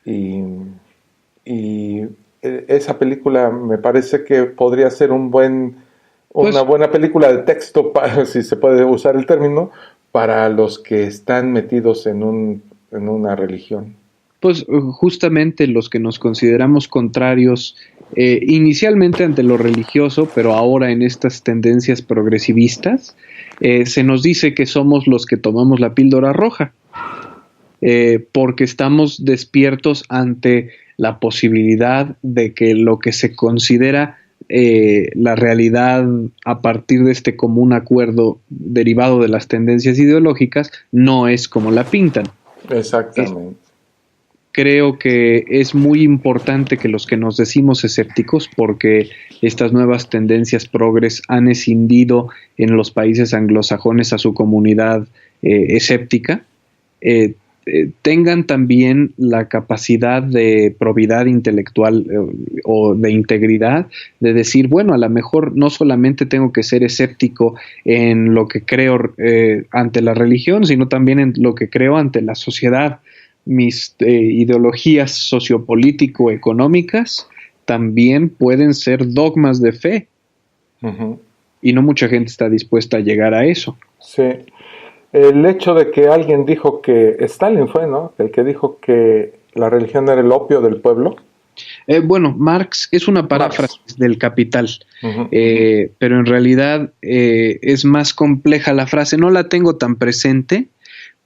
Y esa película me parece que podría ser una buena película de texto, si se puede usar el término, para los que están metidos en una religión. Pues justamente los que nos consideramos contrarios inicialmente ante lo religioso, pero ahora en estas tendencias progresivistas, se nos dice que somos los que tomamos la píldora roja, porque estamos despiertos ante la posibilidad de que lo que se considera la realidad a partir de este común acuerdo derivado de las tendencias ideológicas no es como la pintan. Exactamente. Creo que es muy importante que los que nos decimos escépticos, porque estas nuevas tendencias progres han escindido en los países anglosajones a su comunidad escéptica, tengan también la capacidad de probidad intelectual o de integridad, de decir, bueno, a lo mejor no solamente tengo que ser escéptico en lo que creo ante la religión, sino también en lo que creo ante la sociedad. Mis ideologías sociopolítico-económicas también pueden ser dogmas de fe. Uh-huh. Y no mucha gente está dispuesta a llegar a eso. Sí. El hecho de que alguien dijo que Stalin fue, ¿no? El que dijo que la religión era el opio del pueblo. Bueno, Marx es una paráfrasis del Capital, uh-huh. Pero en realidad es más compleja la frase. No la tengo tan presente,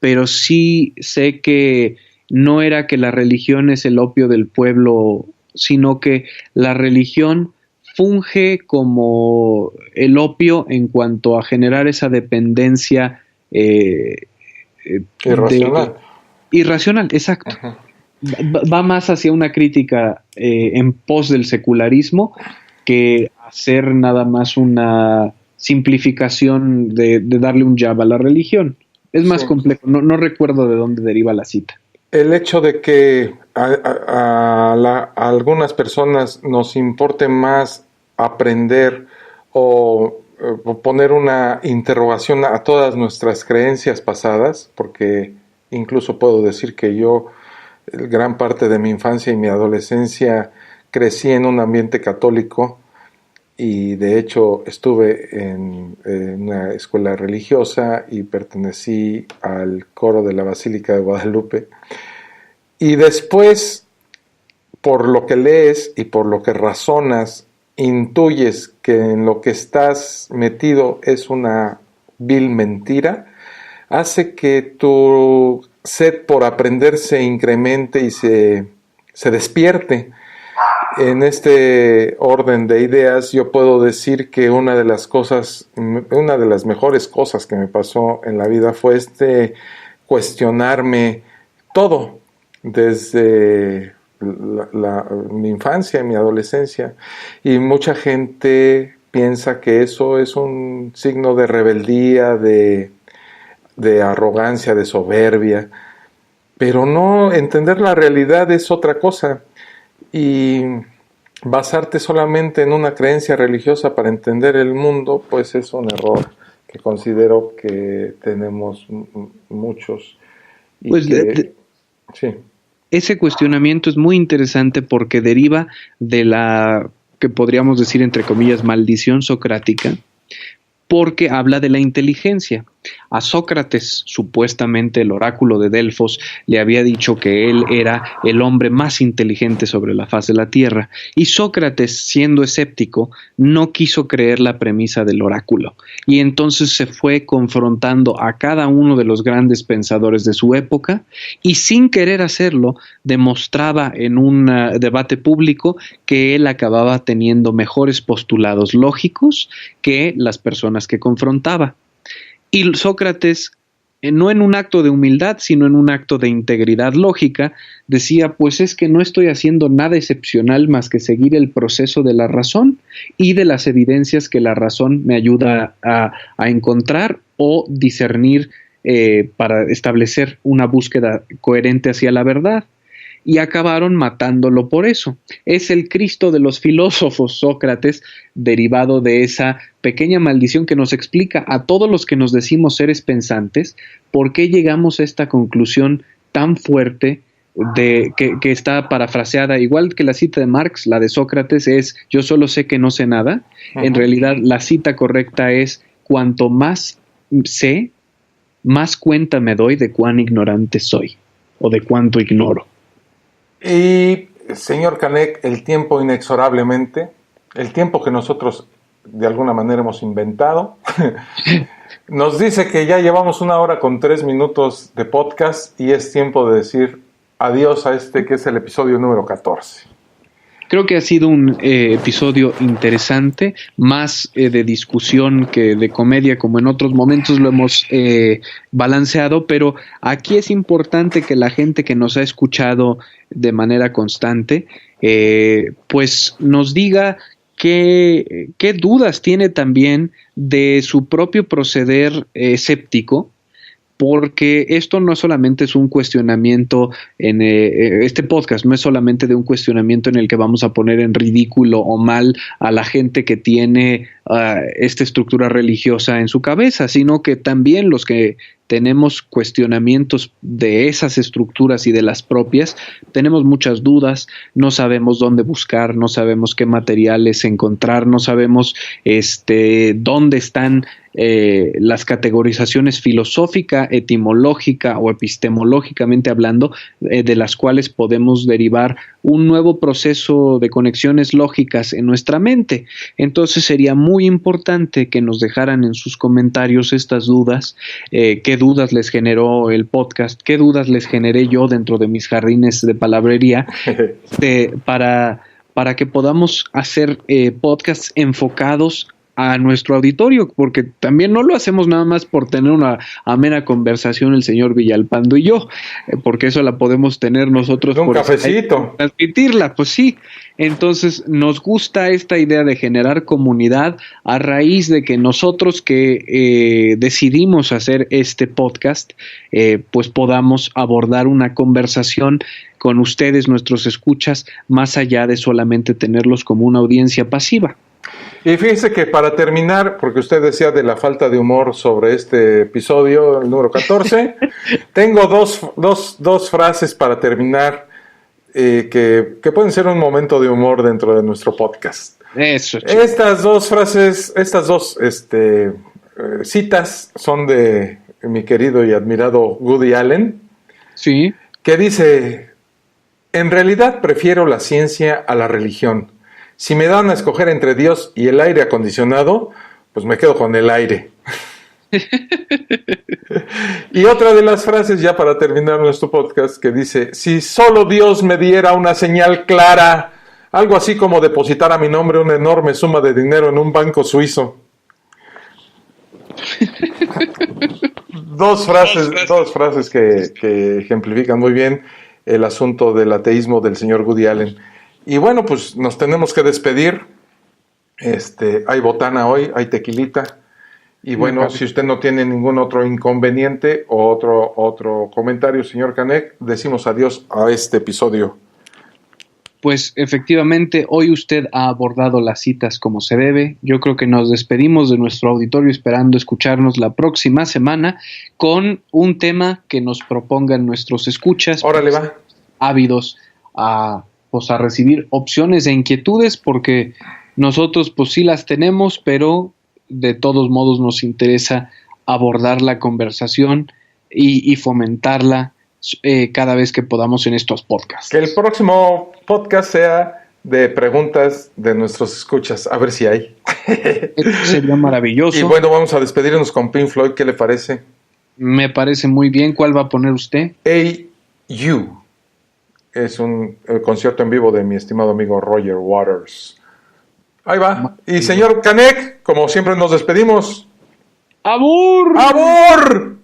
pero sí sé que no era que la religión es el opio del pueblo, sino que la religión funge como el opio en cuanto a generar esa dependencia irracional, exacto. Ajá. Va más hacia una crítica en pos del secularismo que hacer nada más una simplificación de darle un jab a la religión. Es más complejo, no recuerdo de dónde deriva la cita. El hecho de que a algunas personas nos importe más aprender o poner una interrogación a todas nuestras creencias pasadas, porque incluso puedo decir que yo gran parte de mi infancia y mi adolescencia crecí en un ambiente católico y de hecho estuve en una escuela religiosa y pertenecí al coro de la Basílica de Guadalupe. Y después, por lo que lees y por lo que razonas, intuyes que en lo que estás metido es una vil mentira, hace que tu sed por aprender se incremente y se despierte. En este orden de ideas, yo puedo decir que una de las mejores cosas que me pasó en la vida fue cuestionarme todo, desde mi infancia, mi adolescencia, y mucha gente piensa que eso es un signo de rebeldía, de arrogancia, de soberbia, pero no, entender la realidad es otra cosa, y basarte solamente en una creencia religiosa para entender el mundo, pues es un error que considero que tenemos muchos. Y pues sí. Ese cuestionamiento es muy interesante porque deriva de la, que podríamos decir entre comillas, maldición socrática, porque habla de la inteligencia. A Sócrates, supuestamente el oráculo de Delfos, le había dicho que él era el hombre más inteligente sobre la faz de la tierra, y Sócrates, siendo escéptico, no quiso creer la premisa del oráculo, y entonces se fue confrontando a cada uno de los grandes pensadores de su época, y sin querer hacerlo, demostraba en un debate público que él acababa teniendo mejores postulados lógicos que las personas que confrontaba. Y Sócrates, no en un acto de humildad, sino en un acto de integridad lógica, decía, pues es que no estoy haciendo nada excepcional más que seguir el proceso de la razón y de las evidencias que la razón me ayuda a encontrar o discernir para establecer una búsqueda coherente hacia la verdad. Y acabaron matándolo por eso. Es el Cristo de los filósofos, Sócrates, derivado de esa pequeña maldición que nos explica a todos los que nos decimos seres pensantes por qué llegamos a esta conclusión tan fuerte que está parafraseada, igual que la cita de Marx, la de Sócrates es yo solo sé que no sé nada. Uh-huh. En realidad la cita correcta es cuanto más sé, más cuenta me doy de cuán ignorante soy o de cuánto ignoro. Y, señor Canek, el tiempo inexorablemente, el tiempo que nosotros de alguna manera hemos inventado, nos dice que ya llevamos 1 hora con 3 minutos de podcast y es tiempo de decir adiós a que es el episodio número 14. Creo que ha sido un episodio interesante, más de discusión que de comedia, como en otros momentos lo hemos balanceado, pero aquí es importante que la gente que nos ha escuchado de manera constante, pues nos diga qué dudas tiene también de su propio proceder escéptico, porque esto no solamente es un cuestionamiento en este podcast, no es solamente de un cuestionamiento en el que vamos a poner en ridículo o mal a la gente que tiene esta estructura religiosa en su cabeza, sino que también los que tenemos cuestionamientos de esas estructuras y de las propias, tenemos muchas dudas, no sabemos dónde buscar, no sabemos qué materiales encontrar, no sabemos dónde están las categorizaciones filosófica, etimológica o epistemológicamente hablando, de las cuales podemos derivar un nuevo proceso de conexiones lógicas en nuestra mente. Entonces sería muy importante que nos dejaran en sus comentarios estas dudas, qué dudas les generó el podcast, qué dudas les generé yo dentro de mis jardines de palabrería, para que podamos hacer podcasts enfocados a nuestro auditorio, porque también no lo hacemos nada más por tener una amena conversación el señor Villalpando y yo, porque eso la podemos tener nosotros un cafecito, transmitirla, pues sí. Entonces nos gusta esta idea de generar comunidad a raíz de que nosotros que decidimos hacer este podcast, pues podamos abordar una conversación con ustedes, nuestros escuchas, más allá de solamente tenerlos como una audiencia pasiva. Y fíjese que para terminar, porque usted decía de la falta de humor sobre este episodio, el número 14, tengo dos frases para terminar que pueden ser un momento de humor dentro de nuestro podcast. Eso, chico. Estas dos frases, citas son de mi querido y admirado Woody Allen, Sí. que dice: en realidad prefiero la ciencia a la religión. Si me dan a escoger entre Dios y el aire acondicionado, pues me quedo con el aire. Y otra de las frases, ya para terminar nuestro podcast, que dice: si solo Dios me diera una señal clara, algo así como depositar a mi nombre una enorme suma de dinero en un banco suizo. Dos frases que ejemplifican muy bien el asunto del ateísmo del señor Woody Allen. Y bueno, pues nos tenemos que despedir. Hay botana hoy, hay tequilita. Y bueno, si usted no tiene ningún otro inconveniente o otro comentario, señor Canek, decimos adiós a este episodio. Pues efectivamente, hoy usted ha abordado las citas como se debe. Yo creo que nos despedimos de nuestro auditorio esperando escucharnos la próxima semana con un tema que nos propongan nuestros escuchas. Órale, va. Ávidos a recibir opciones e inquietudes, porque nosotros pues sí las tenemos, pero de todos modos nos interesa abordar la conversación y fomentarla cada vez que podamos en estos podcasts. Que el próximo podcast sea de preguntas de nuestros escuchas, a ver si hay. Esto sería maravilloso. Y bueno, vamos a despedirnos con Pink Floyd, ¿qué le parece? Me parece muy bien. ¿Cuál va a poner usted? A.U. Es un concierto en vivo de mi estimado amigo Roger Waters. Ahí va. Y señor Canek, como siempre nos despedimos. ¡Abur! ¡Abur!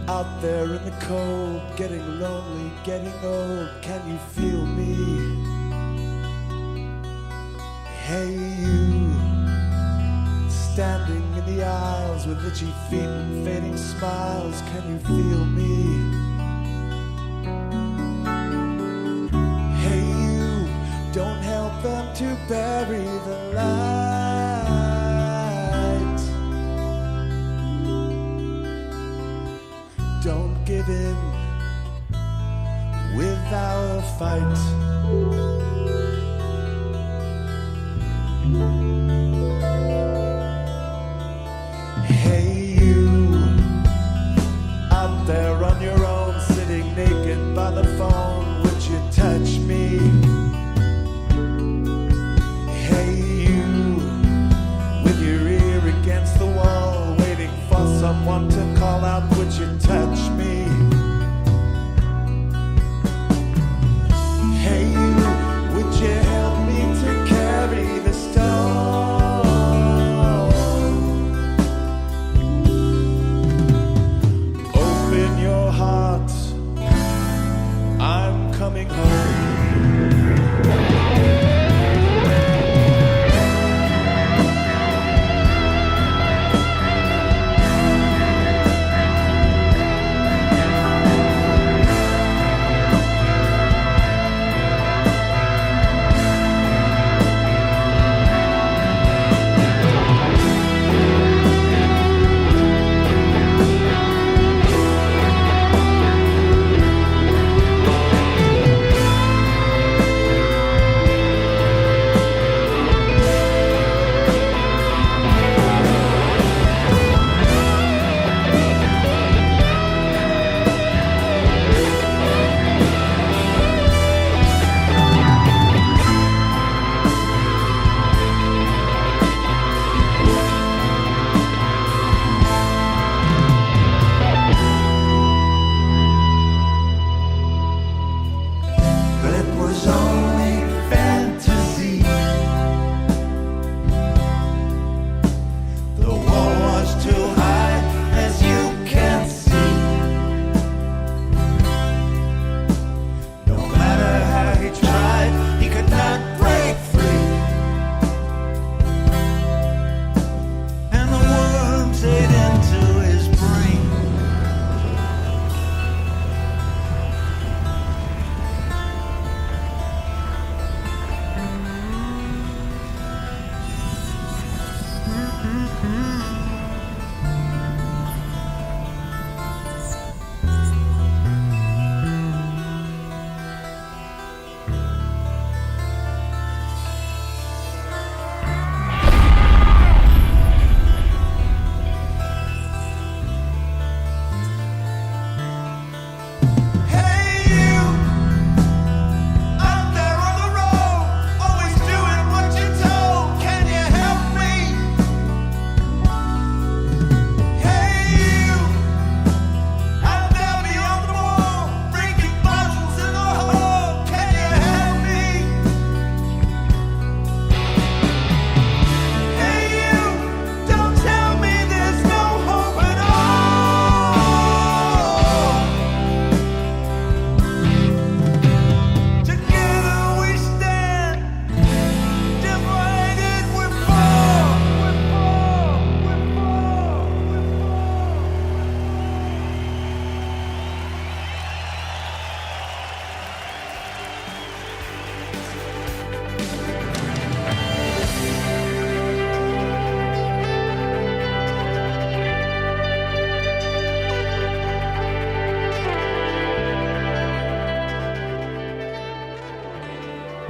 Out there in the cold, getting lonely, getting old, can you feel me? Hey you, standing in the aisles with itchy feet and fading smiles, can you feel me? Hey you, don't help them to bury the light. Don't give in without a fight. Hey you, out there on your own, sitting naked by the phone, would you touch me? Hey you, with your ear against the wall, waiting for someone to call out, would you touch me? Hey you, would you help me to carry the stone?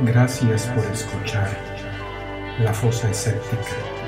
Gracias por escuchar La Fosa Escéptica.